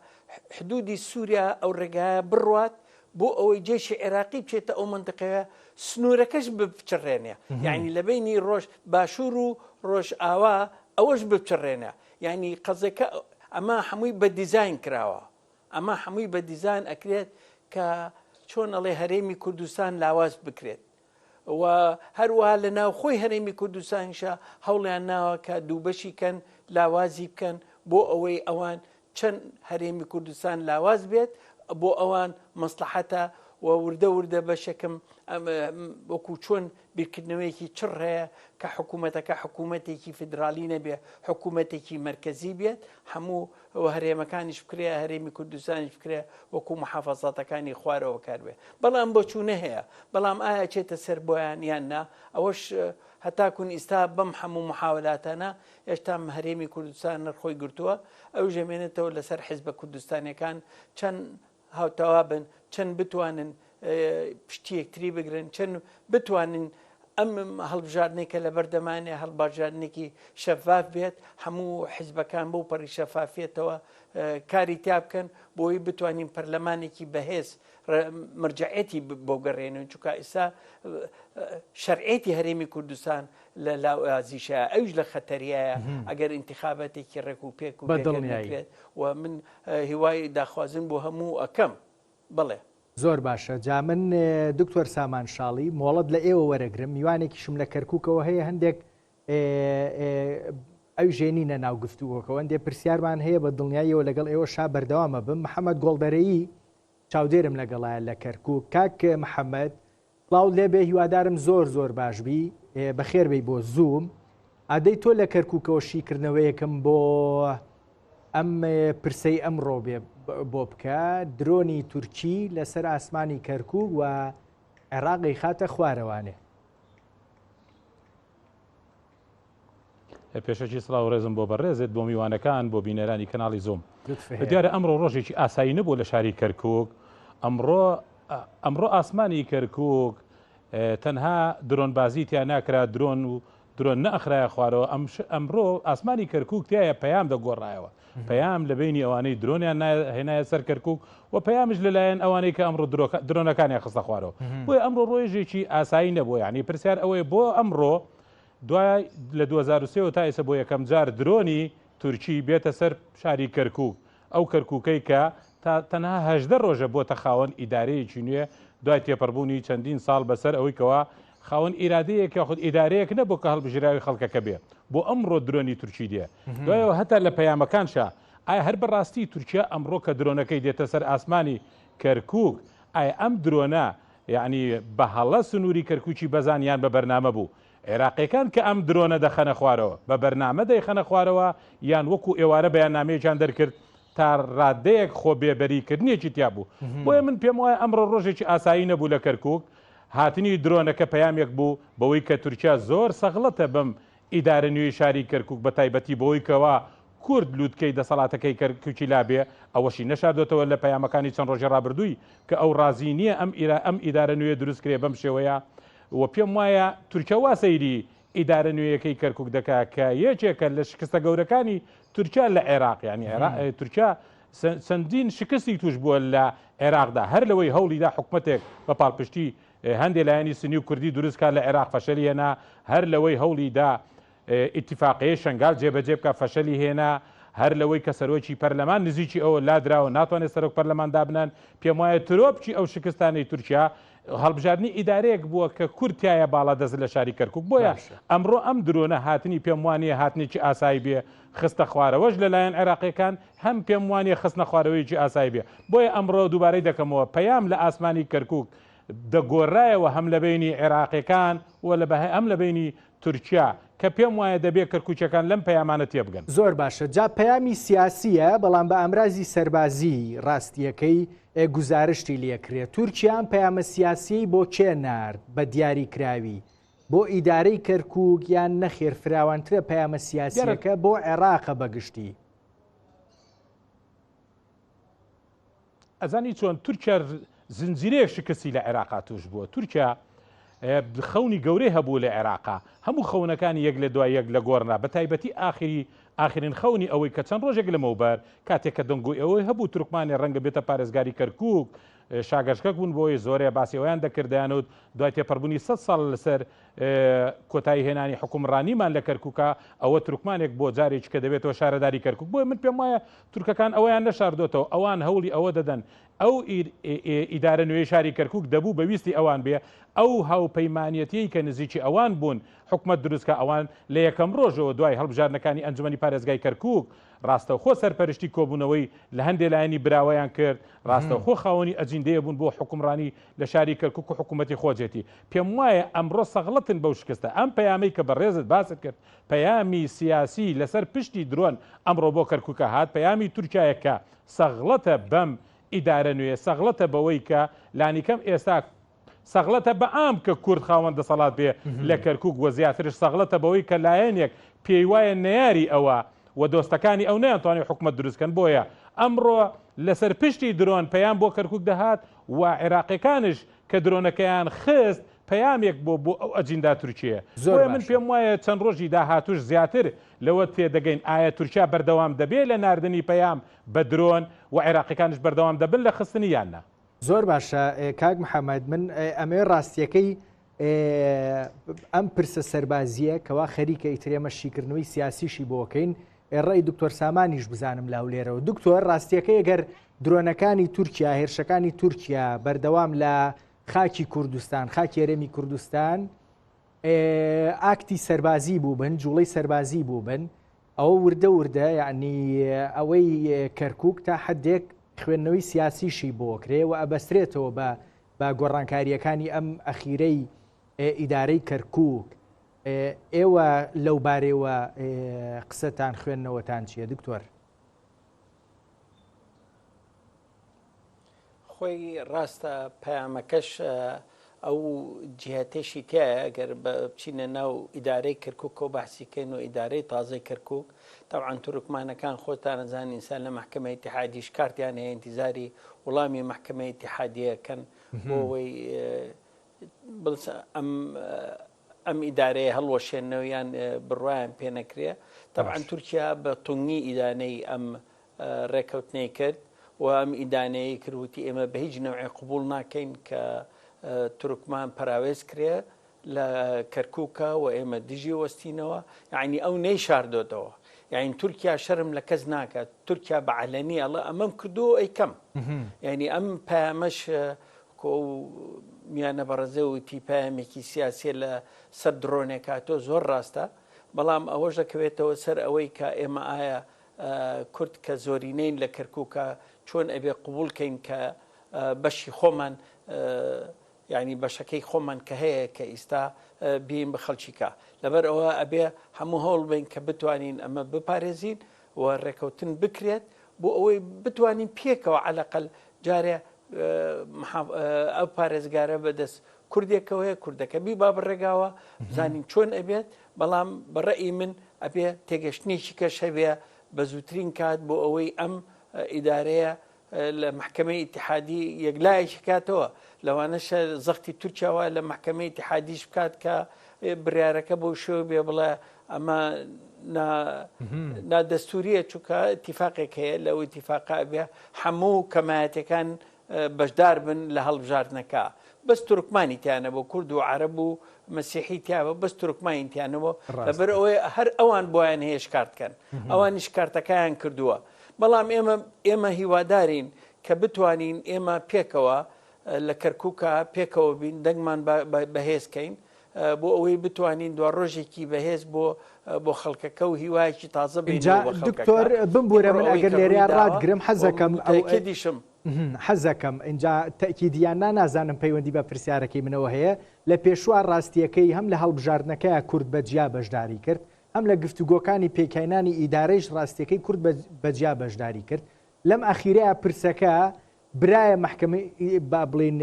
حدودی سووریا ئەو ڕێگایە بڕوات بۆ ئەوەی جێشی عێراقی بچێتە ئەو منطقەیە سنوورەکەش بچڕێنێ یعنی لە بینی ڕۆژ باشوور و ڕۆژ ئاوا ئەوەش بچڕێنە یعنی قەزەکە ئەمە هەمووی بە دیزاین کراوە ئەمە هەمووی بە دیزان ئەکرێت کە چۆن ئەڵێ هەرێمی کوردستان لاواز بکرێت و هەروەها لە ناوخۆی هەرێمی کوردستانیشە هەوڵیان ناوە کە دووبەشی کەن لاوازی بکەن بۆ ئەوەی ئەوان چەند هەرێمی کوردستان لاواز بێت بۆ ئەوان مەسلحەتە و وردە وردە بەشەکەم وەکو چۆن بیرکردنەوەیەکی چڕ هەیە کە حکوومەتەکە حکوومەتێکی فدرالی نەبێ حکوومەتێکی مرکزی بێت هەموو هەرێمەکانیش بکرێ هەرێمی کوردستانیش بکرێ وەکو محافەزاتەکانی خوارەوە کاربێ بەڵام بۆچوونە هەیە بەڵام ئایا چێتە سەر بۆیان یاننا ئەوەش هەتاکون ئیستا بەم هەموو محاولاتانە هێشتا هەرێمی کوردستان نرخۆی گرتووە ئەو ژەمێنێتەوە لەسەر حیزبە کوردستانیەکان چەند هاوتەوا بن چەند بتوانن پشتی یەکتری بگرن چەند بتوانن ئەم هەڵبژاردنێک کە لە بەردەمانێ هەڵبژاردنێکی شەفاف بێت هەموو حیزبەکان بۆ پەڕی شەفافێتەوە کاری تیا بکەن بۆی بتوانین پەرلەمانێکی بەهێز مرجعەتی بۆ گەڕێنن چونکە ئێستا شەرعێتی هەرێمی کوردستان لە لاوازیشە ئەوش لە خەتەریایە ئەگەر ئینتیخابەتێکی ڕێک و پێک و بێت و من هیوای داخوازن بۆ هەموو ئەەکەم بڵێ زۆر باشە جا من دکتۆر سامان شاڵی مۆڵەت لە ئێوە وەرەگرم میوانێکیشم لە کەرکووکەوە هەیە هەندێک ئەو ژێنینە ناو گفتووەکەەوە هەندێک پرسیارمان هەیە بە دڵنیاییەوە لەگەڵ ئێوە شا بەردەوامە بم محەممەد گۆڵدەرەیی چاودێرم لەگەڵایە لە کەرکووک کاک محەممەد بڵاو لێبێ هیوادارم زۆر باشبی بەخێربەی بۆ زووم ئادەی تۆ لە کەرکووکەوە شیکردنەوەیەکەم بۆ ئەم پرسەی ئەمڕۆ بۆ بکە درۆنی تورکی لەسەر ئاسمانی کەرکووک و عێراقی خاتە خوارەوانێ پێشەکی سڵاو ڕێزم بۆ بەڕێزت بۆ میوانەکان بۆ بینەرانی کەناڵی زۆم دیارە ئەمڕۆ ڕۆژێکی ئاسایی نەبوو لە شاری کەرکووک ئەمڕۆ ئاسمانی کەرکووک تەنها درۆنبازی تیا ناکرا درۆن نەئەخرایە خوارەوە ئەمڕۆ ئاسمانی کەرکووک تایە پەیام دەگۆڕایەوە پەیام لە بینی ئەوانەی درۆنیان هێنایە سەر کەرکووک و پەیامش لەلایەن ئەوانەی کە ئەمڕۆ درۆنەکانیان خستە خوارەوە بۆیە ئەمڕۆ ڕۆژێکی ئاسایی نەبووە یعنی پرسیار ئەوەیە بۆ ئەمڕۆ دوای لە 2023 تا ئێستا بۆ یەکەم جار درۆنی تورکی بێتە سەر شاری کەرکووک ئەو کەرکووکەی کە تەنها 18 ڕۆژە بۆتە خاوەن ئیدارەیەکی نوێ دوای تێپەڕبوونی چەندین ساڵ بەسەر ئەوەی کەوا خاوەن ئیرادەیەک یاخود ئیدارەیەک نەبوو کە هەڵبژێراوی خەڵکەکە بێ بۆ ئەمڕۆ درۆنی تورکی دێ دوایەوە هەتا لە پەیامەکانشا ئایا هەر بەڕاستی تورکیا ئەمڕۆ کە درۆنەکەی دێتە سەر ئاسمانی کەرکووک ئایا ئەم درۆنە یعنی بە هەڵە سنووری کەرکووکی بەزانیان بە بەرنامە بوو عێراقیەکان کە ئەم درۆنە دەخەنە خوارەوە بە بەرنامە دەیخەنە خوارەوە یان وەکو ئێوارە بەیاننامەیەکیان دەرکرد تا ڕادەیەک خۆ بێبەریکردنیەکی تیا بوو بۆیە من پێم وایە ئەمڕۆ ڕۆژێکی ئاسایی نەبوو لە کەرکووک هاتنی درۆنەکە پەیامێک بوو بەوەی کە تورکیا زۆر سەغڵەتە بەم ئیدارە نوێی شاری کەرکووک بە تایبەتی بەوەی کەوا کورد لووتکەی دەسەڵاتەکەی کەرکووکی لابێ ئەوەشی نەشاردۆتەوە لە پەیامەکانی چەند ڕۆژە ڕابردووی کە ئەو ڕازی نییە ئەم ئیدارە نوێ دروستکرێ بەم شێوەیە و پێم وایە تورکیا وا سەیری ئیدارە نوێیەکەی کەرکووک دەکا کە یەکێکە لە شکستە گەورەکانی تورکیا لە عێراق ینی تورکیا چەندین شکستی توش بووە لە عێراقدا هەر لەوەی هەوڵیدا حکوومەتێک بە پاڵپشتی هەندێک لایەنی سنی و کوردی دروستکە لە عێراق فەشەلی هێنا هەر لەوەی هەوڵیدا ئیتیفاقیە شنگال جێبەجێ بکە فەشەلی هێنا هەر لەوەی کە سەرۆکی پەرلەمان نزیکی ئەوە لادراوە ناتوانێت سەرۆک پەرلەمان دابنان پێم وایە ترۆپچی ئەو شکستانەی تورکیا هەڵبژاردننی ئیدارەیەک بووە کە کورتایە باڵا دەست لە شاری کەرکووک بۆیە ئەمڕۆ ئەم درۆنە هاتنی پێم وانە هاتنێکی ئاسایی بێ خستە خوارەوەش لەلایەن عێراقیەکان هەم پێم وانە خستنە خوارەوەیکی ئاسایی بێ بۆیە ئەمڕۆ دووبارەی دەکەمەوە پەیام لە ئاسمانی کەرکووک دەگۆڕایەوە هەم لە بینی عێراقیەکان و ئەم لە بینی تورکیا کە پێم وایە دەبێت کەرکووچەکان لەم پەیامانە تێبگەن زۆر باشە جا پەیامی سیاسیە بەڵام بە ئەمرازی سەربازی ڕاستیەکەی گزارشتی لێکرێت تورکیان پەیامە سیاسی بۆ چێ نارد بە دیاری کراوی بۆ ئیدارەی کەرکووک یان نەخێر فراوانترە پەیامە سیاسیەکە بۆ عێراقە بەگشتی ئەزانی چۆن تورکیا زنجیرەیەک شکستی لە عێراقا توش بووە تورکیا خەونی گەورەی هەبوو لە عێراقا هەموو خەونەکانی یەک لە دوای یەک لە گۆڕنا بە تایبەتی ئاخرین خەونی ئەوەی کە چەند ڕۆژێک لەمەوبەر کاتێک کە دەنگۆی ئەوەی هەبوو تورکمانی ڕەنگە بێتە پارێزگاری کەرکووک شاگەشکە بوون بۆی زۆرێ باسی ئەویان دەکردیانوت دوای تێپەڕبوونی 100 ساڵ لەسەر کۆتایی هێنانی حکومڕانیمان لە کەرکووکە ئەوە تورکمانێک بۆ جارێک کە دەبێتەوە شارەداری کەرکووک بۆی من پێم وایە تورکەکان ئەویان نەشاردۆتەوە ئەوان هەوڵی ئەوە دەدەن ئەو ئیدارە نوێی شاری کەرکووک دەبوو بەویستی ئەوان بێ ئەو هاوپەیمانەتی کە نزیکی ئەوان بوون حکومت دروستکە ئەوان لە یەکەم ڕۆژەوە دوای هەڵبژارنەکانی ئەنجومەنی پارێزگای کەرکووک ڕاستەوخۆ سەرپەرشتی کۆبوونەوەی لە هەندێک لایەنی براوەیان کرد ڕاستەوخۆ خاوەنی ئەجیندەیە بوون بۆ حکومڕانی لە شاری کەرکووک و حکوومەتی خۆجێتی پێم وایە ئەمڕۆ سەغڵەتن بەو شکستە ئەم پەیامەی کە بەڕێزت باست کرد پەیامی سیاسی لەسەر پشتی درۆن ئەمڕۆ بۆ کەرکووکە هات پەیامی تورکایەکە سەغڵەتە بەم ئیدارە نوێ سەغڵەتە بەوەی کە لانیکەم ئێستا سەغڵەتە بە ئام کە کورد خاوەندە سەڵات بێ لە کەرکووک وە زیاترش سەغڵەتە بەوەی کە لایەنێک پێی وایە نەیاری ئەوە و دۆستەکانی ئەو نەیانتوانێت حکومەت دروستکەن بۆیە ئەمڕۆ لەسەر پشتی درۆن پەیام بۆ کەرکووک دەهات و عێراقیەکانش کە درۆنەکەیان خست پەیامێک بۆ ئەو ئەجیندا تورکیە بۆیە من پێم وایە چەند ڕۆژی داهاتوش زیاتر لەوە تێدەگەین ئایا تورکیا بەردەوام دەبێت لە ناردنی پەیام بە درۆن و عێراقیەکانش بەردەوام دەبن لە خستنی یاننا زۆر باشە کاک محەممەد من ئەمێ ڕاستیەکەی ئەم پرسە سەربازیە کەوا خەریکە ئیترێمە شیکردنەوەی سیاسیشی بۆکەین ڕێی دکتۆر سامانیش بزانم لاو لێرەوە دکتۆر ڕاستیەکەی ئەگەر درۆنەکانی تورکیا هێرشەکانی تورکیا بەردەوام لە خاکی کوردستان خاکی هەرێمی کوردستان ئاکتی سەربازی بوو بن جوڵەی سەربازی بوو بن ئەوە وردە یعنی ئەوەی کەرکووک تا حدێک خوێندنەوەی سیاسیشی بۆکرێ و ئەبەسترێتەوە بە گۆڕانکاریەکانی ئەم ئەخیرەی ئیدارەی کەرکووک ئێوە لەو بارەوە قسەتان خوێندنەوەتان چییە دکتۆر؟ خۆی ڕاستە پەیامەکەش ئەو جیهاتێشی تایە ئەگەر بچینە ناو ئیدارەی کەرکووک و بەحسیکەین و ئیدارەی تازەی کەرکووک طبعاً تورکمانەکان خۆتان نەزان ئینسان لە محکمەی ئیتیحادیش کارتیان هەیە ئینتیزاری وەڵامی محکمەی ئیتیحادیەکەن بۆ ئەوەی ئەم ئیدارەیە هەڵوەشێنەوەیان بڕوایان پێ نەکرێ طبعاً تورکیا بە تونگی ئیدانەی ئەم ڕێکەوتنەی کرد و ئەم ئیدانەیە کردوتی ئێمە بە هیچ نەوعی قبول ناکەین کە تورکمان پراوێز کرێ لە کەرکووکە و ئێمە دژی وەستینەوە یعنی ئەو نەی شاردۆتەوە یعنی تورکیا شەرم لە کەس ناکات تورکیا بە عەلەنی ئەڵێ ئەمەم کردو ئەی کەم یعنی ئەم پەیامەش میانە بەڕێزە وتی پەیامێکی سیاسی لە سەر درۆنێکاتۆ زۆر ڕاستە بەڵام ئەوەش دەکەوێتەوە سەر ئەوەی کە ئێمە ئایا کورد کە زۆرینەین لە کەرکووکە چۆن ئەبێ قبولکەین کە بەشی خۆمان یعنی بەشەکەی خۆمان کە هەیە کە ئیستا بین بە خەڵکیکە لەبەر ئەوە ئەبێ هەموو هەوڵ بین کە بتوانین ئەمە بپارێزین و ڕێکەوتن بکرێت بۆ ئەوەی بتوانین پێکەوە عەلەقەل جارێ ئەو پارێزگارە بەدەست کوردێکەوەیە کوردەکە بی با بڕێگاوە بزانین چۆن ئەبێت بەڵام بەڕێی من ئەبێ تێگەشتنیشی کەش هەبێ بە زووترین کات بۆ ئەوەی ئەم ئیدارەیە لە محکمەی ئیتیحادی یەکلایەکی کاتەوە لەوانەشە زەختی تورکیاوە لە محکمەی ئیتیحادیش بکات کە بڕیارەکە بۆ شێوە بێ بڵێ ئەمە نادەستوریە چووکە ئیتیفاقێک هەیە لەو ئیتیفاقا بێ هەموو کەمایەتەکان بەشدار بن لە هەڵبژاردنەکە بەس تورکمانی تیانە بۆ کورد و عەرەب و مەسیحی تیاوە بەس تورکمانی تیانەوە لەبەر ئەوەی هەر ئەوان بۆیان هەیە شکارتکەن ئەوانیش کارتەکەیان کردووە بەڵام ئێمە هیوادارین کە بتوانین ئێمە پێکەوە لە کەرکووکە پێکەوە بین دەنگمان بەهێزکەین بۆ ئەوەی بتوانین دو ڕۆژێکی بەهێز بۆ خەڵکەکە و هیوایەکی تازە بین دکتۆر بمبورە من ئەگەر لێرەیان ڕادگرم حەزەکەم اینجا تەکیدیان نازانم پەیوەندی بە پرسیارەکەی منەوە هەیە لە پێشوار ڕاستیەکەی هەم لە هەڵبژاردنەکەیە کورد بەجیا بەشداری کرد ئەم لە گفتوگۆکانی پێکەینانی ئیدارەیش ڕاستیەکەی کورد بەجیا بەشداری کرد لەم ئەخیرەیە پرسەکە برایە محکمەی با بڵێن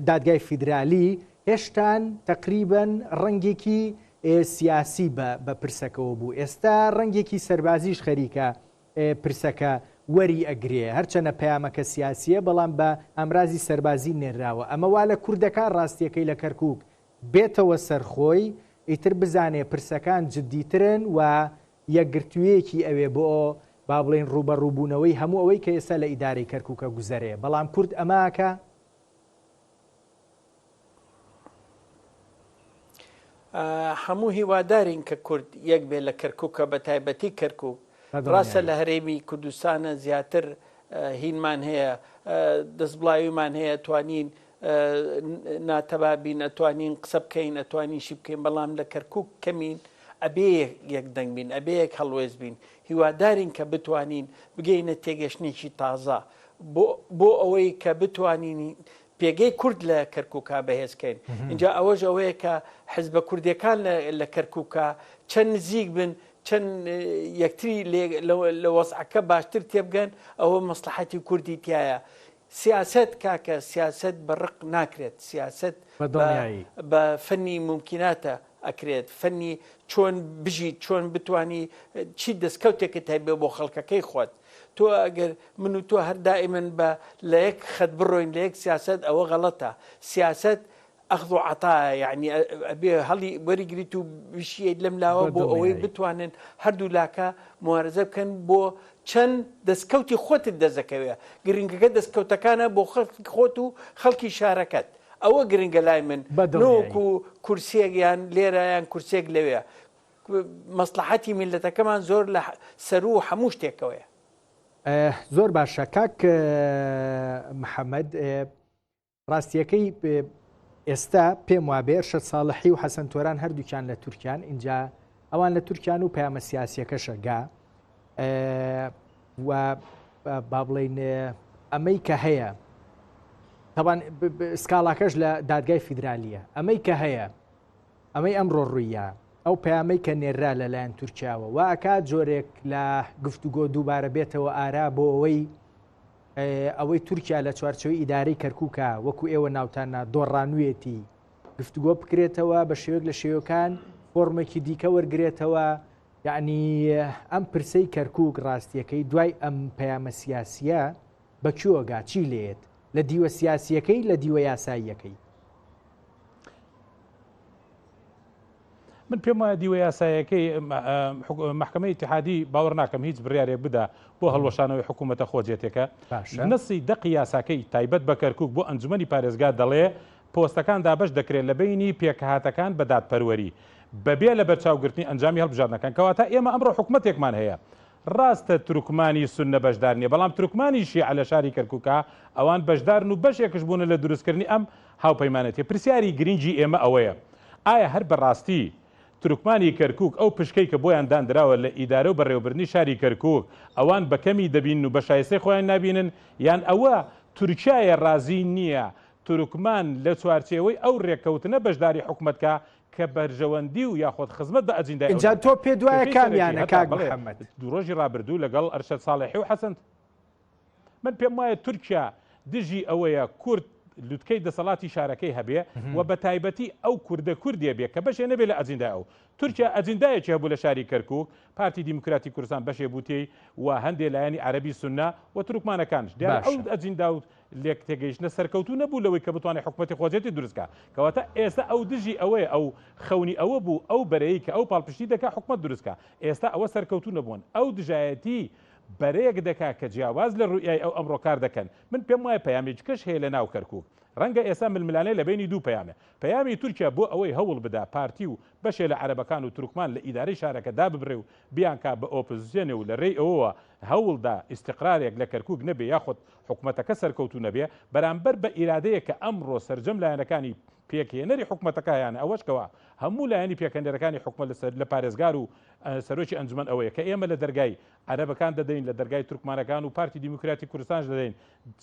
دادگای فیدرالی هێشتان تقریبەن ڕەنگێکی سیاسی بە پرسەکەەوە بوو ئێستا ڕەنگێکی سەربازیش خەریکە پرسەکە وەری ئەگرێ هەرچەنە پەیامەکە سیاسیە بەڵام بە ئەمرازی سەربازی نێراوە ئەمە وا لە کوردەکان ڕاستیەکەی لە کەرکووک بێتەوە سەرخۆی ئیتر بزانێ پرسەکان جددیترن و یەکگرتوویەکی ئەوێ بۆ با بڵێن ڕوبەڕووبوونەوەی هەموو ئەوەی کە ئێستا لە ئیدارەی کەرکووکە گوزەرێ بەڵام کورد ئەماکە هەموو هیوادارین کە کورد یەک بێ لە کەرکووکە بە تایبەتی کەرکووک ڕاستە لە هەرێمی کوردستانە زیاتر هینمان هەیە دەستبڵاویمان هەیە توانین ناتەبابین ئەتوانین قسە بکەین ئەتوانین شی بکەین بەڵام لە کەرکووک کەمین ئەبێ یەک دەنگ بین ئەبێ یەک هەڵوێز بین هیوادارین کە بتوانین بگەینە تێگەشتێکی تازە بۆ ئەوەی کە بتوانین پێگەی کورد لە کەرکووکا بەهێزکەین اینجا ئەوەش ئەوەیە کە حزبە کوردیەکان لە کەرکووکا چەند نزیک بن چەند یەکتری لە وەسعەکە باشتر تێبگەن ئەوە مەسلحەتی کوردی تایە سیاست کاکە سیاست بەڕق ناکرێت سیاست بە فەنی ممکناتە ئەکرێت فەنی چۆن بژیت چۆن بتانی چی دەستکەوتێکت هەیە بۆ خەڵکەکەی خۆت تۆ ئەگەر من و تۆ هەر دائیمەن بە لە یەک خەت بڕۆین لە یەک سیاست ئەوە غەڵەتە سیاست ئەخذ و عەتایە یعنی ئەبێ هەڵی وەریگریت و بشیێت لەم لاوە بۆ ئەوەی بتوانن هەردوو لاکە موارزە بکەن بۆ چەند دەستکەوتی خۆتت دەزەکەوێ گرنگەکە دەستکەوتەکانە بۆ خەڵکی خۆت و خەڵکی شارەکەت ئەوە گرنگە لای من نۆکو کورسێک یان لێرە یان کورسێک لەوێ مەسلحەتی میلەتەکەمان زۆر لە سەر و هەموو شتێکەوەیە زۆر باشە کاک محەممەد ڕاستیەکەی ئێستا پێم وابێ شەد ساڵحی و حەسەن تۆران هەردووکیان لە تورکیان اینجا ئەوان لە تورکیان و پەیامە سیاسیەکەشەگا و با بڵێن ئەمەی کە هەیە طبعاً سکاڵاکەش لە دادگای فیدرالیە ئەمەی کە هەیە ئەمەی ئەمڕۆ ڕوویە ئەو پەیامەی کە نێررا لەلایەن تورکیاوە و ئاکات جۆرێک لە گفتوگۆ دووبارە بێتەوە ئارا بۆ ئەوەی تورکیا لە چوارچەوەی ئیدارەی کەرکووکە وەکو ئێوە ناوتانە دۆڕانوێتی گفتوگۆ بکرێتەوە بە شێوەیەک لە شێوەکان فۆرمێکی دیکە وەرگێتەوە یعنی ئەم پرسەی کەرکووک ڕاستیەکەی دوای ئەم پەیامە سیاسیە بەکوێوەگا چی لێت لە دیوە سیاسیەکەی لە دیوە یاساییەکەی من پێم وایە دیوە یاسایەکەی محکمەی ئیتیحادی باوەڕ ناکەم هیچ بڕیارێک بدا بۆ هەڵوەشانەوەی حکوومەتە خۆجێتێکە نەسی دەقی یاساکەی تایبەت بە کەرکووک بۆ ئەنجومەنی پارێزگا دەڵێ پۆستەکان دابش دەکرێت لە بینی پێکهاتەکان بە دادپەروەری بەبێ لە بەرچاوگرتنی ئەنجامی هەڵبژاردنەکان کەواتە ئێمە ئەمڕۆ حکوومەتێکمان هەیە ڕاستە تورکمانی سونە بەشدار نیە بەڵام تورکمانی شیعە لە شاری کەرکووکە ئەوان بەشدارن و بەشێکش بوون لە دروستکردنی ئەم هاوپەیمانەتیە پرسیاری گرنگی ئێمە ئەوەیە ئایا هەر بەڕاستی تورکمانی کەرکووک ئەو پشکەی کە بۆیان دانراوە لە ئیدارە و بەڕێوەبردننی شاری کەرکووک ئەوان بە کەمی دەبین و بە شایستەی خۆیان نابینن یان ئەوە تورکایە ڕازی نییە تورکمان لە چوارچێوەی ئەو ڕێککەوتنە بەشداری حکوومەتکە کە بەرژەوەندی و یاخۆت خزمەت بە ئەجیندای اینجا تۆ پێ دوایە کامیانە کاک محەممەد دوو ڕۆژی ڕابردوو لەگەڵ ئەرشەد ساڵحی و حەسەن من پێم وایە تورکیا دژی ئەوەیە کورد لوتکەی دەسەڵاتی شارەکەی هەبێ و بە تایبەتی ئەو کوردە کوردیە بێ کە بەشێ نەبێت لە ئەجیندای ئەو تورکیا ئەجیندایەکی هەبوو لە شاری کەرکووک پارتی دیموکراتی کوردستان بەشێ بووتی و هەندێک لایەنی عەرەبی سونە و تورکمانەکانش دیارە ئەو ئەجیندا و لێک تێگەیشتنە سەرکەوتوو نەبوو لەوەی کە بتوانێت حکوومەتی خۆجێتی دروستکە کەواتە ئێستا ئەو دژی ئەوەیە ئەو خەونی ئەوە بوو ئەو بەرەیە کە ئەو پاڵپشتی دەکا حکوومەت دروستکە ئێستا ئەوە سەرکەوتوو نەبوون ئەو دژایەتی بەرەیەک دەکا کە جیاواز لە ڕوئای ئەو ئەمڕۆ کار دەکەن من پێم وایە پەیامێکیش هەیە لە ناو کەرکووک ڕەنگە ئێستا ململانەی لە بینی دوو پەیامە پەیامی تورکیا بۆ ئەوەی هەوڵ بدا پارتی و بەشێ لە عەرەبەکان و تورکمان لە ئیدارەی شارەکە داببڕێ و بیانکا بە ئۆپۆزیسیۆنێ و لە ڕێی ئەوەوە هەوڵدا ئیستیقرارێک لە کەرکووک نەبێ یاخۆت حکوومەتەکە سەرکەوتوو نەبێ بەرامبەر بە ئیرادەیە کە ئەمڕۆ سەرجەم لایەنەکانی پێکهێنەری حکوومەتەکە یانە ئەوەشکەوە هەموو لایەنی پێکەندەرەکانی حکوومەت لە پارێزگار و سەرۆکی ئەنجومەن ئەوەیە کە ئێمە لە دەرگای عەرەبەکان دەدەین لە دەرگای تورکمانەکان و پارتی دیموکراتی کوردستانش دەدەین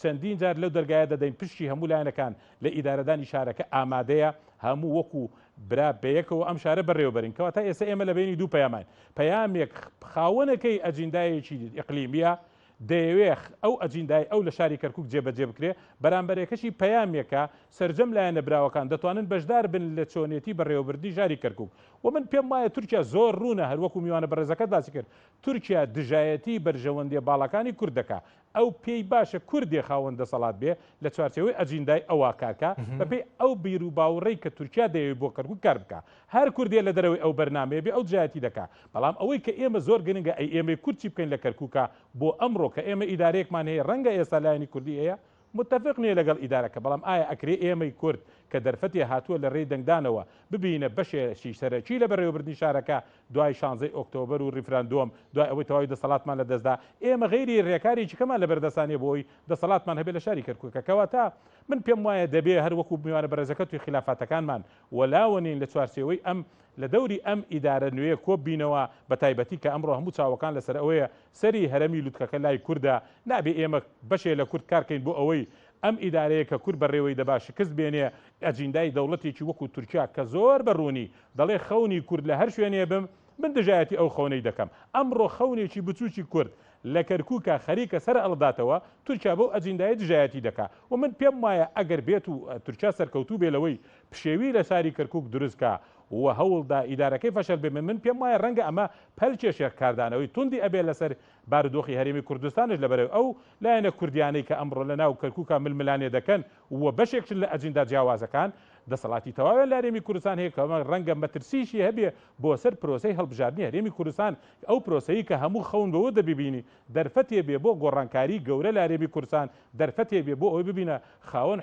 چەندین جار لەو دەرگایە دەدەین پشتی هەموو لایەنەکان لە ئیدارەدانی شارەکە ئامادەیە هەموو وەکو برا بەیەکەوە ئەم شارە بەڕێوەبەرین کەواتە ئێستا ئێمە لە بینی دوو پەیامان پەیامێک خاوەنەکەی ئەجیندایەکی ئیقلیمیە دەیەوێت ئەو ئەجیندای ئەو لە شاری کەرکووک جێبەجێ بکرێ بەرامبەرێکەشی پەیامێکە سەرجەم لایەنە براوەکان دەتوانن بەشدار بن لە چۆنێتی بەڕێوەبردی ژاری کەرکووک و من پێم وایە تورکیا زۆر ڕوونە هەروەکو میوانە بەڕێزەکە باسی کرد تورکیا دژایەتی بەرژەوەندی باڵەکانی کوردەکە ئەو پێی باشە کوردێ خاوەن دەسەڵات بێ لە چوارچەوەی ئەجیندای ئەوە کارکە بەپێی ئەو بیر و باوەڕێی کە تورکیا دەیەوێت بۆ کەرکووک کار بکە هەر کوردێ لە دەرەوەی ئەو بەرنامەیە بێ ئەو جایەتی دەکا بەڵام ئەوەی کە ئێمە زۆر گرنگە ئەی ئێمە کورتی بکەین لە کەرکووکە بۆ ئەمڕۆ کە ئێمە ئیدارەیەکمان هەیە ڕەنگە ئێستا لایەنی کوردی هەیە متفق نییە لەگەڵ ئیدارەکە بەڵام ئایا ئەکرێ ئێمەی کورد کە دەرفەتی هاتووە لە ڕێی دەنگدانەوە ببینە بەشێکی سەرەکی لە بەڕێوەبردنی شارەکە دوای 16 ئۆکتۆبر و ریفراندۆم دوای ئەوەی تەواوی دەسەڵاتمان لە دەستدا ئێمە غەیری ڕێکارێکی کەمان لە بەردەستانێ بۆی دەسەڵاتمان هەبێت لە شاری کەرکووکە کەواتە من پێم وایە دەبێ هەر وەکو میوانە بەرزەکە توی خلافاتەکانمان وەلاوەنین لە چوارچێوەی ئەم لە دەوری ئەم ئیدارە نوێ کۆ بینەوە بە تایبەتی کە ئەمڕۆ هەموو چاوەکان لەسەر ئەوەیە سەری هەرەمی لوتکەکە لای کووردا نابێ ئێمە بەشێ لە کورد کارکەین بۆ ئەوەی ئەم ئیدارەیە کە کورد بەڕێوەی دەبا شکست بێنێ ئەجیندای دەوڵەتێکی وەکو تورکیا کە زۆر بەڕوونی دەڵێ خەونی کورد لە هەر شوێنێ بم من دژایەتی ئەو خەونەی دەکەم ئەمڕۆ خەونێکی بچووکی کورد لە کەرکووکە خەریکە سەر ئەڵداتەوە تورکیا بۆ ئەجیندای دژایەتی دەکا و من پێم وایە ئەگەر بێت و تورکیا سەرکەوتوو بێ لەوەی پشێوی لە ساری کەرکووک دروستکە و هەوڵدا ئیدارەکەی فەشەل بێ من پێم وایە ڕەنگە ئەمە پەلکێشێک کاردانەوەی توندی ئەبێ لەسەر بارودۆخی هەرێمی کوردستانش لەبەرەوە ئەو لایەنە کوردیانەی کە ئەمڕۆ لە ناو کەرکووکە ململانێ دەکەن و بەشێکشن لە ئەجیندا جیاوازەکان دەسەڵاتی تەواوی لە هەرێمی کوردستان هەیە کە ڕەنگە مەترسیشی هەبێ بۆ سەر پرۆسەی هەڵبژاردننی هەرێمی کوردستان ئەو پرۆسەیە کە هەموو خەون بەوە دەبینی دەرفەتێ بێ بۆ گۆڕانکاری گەورە لە هەرێمی کوردستان دەرفەتێ بێ بۆ ئەوی ببینە خاوەن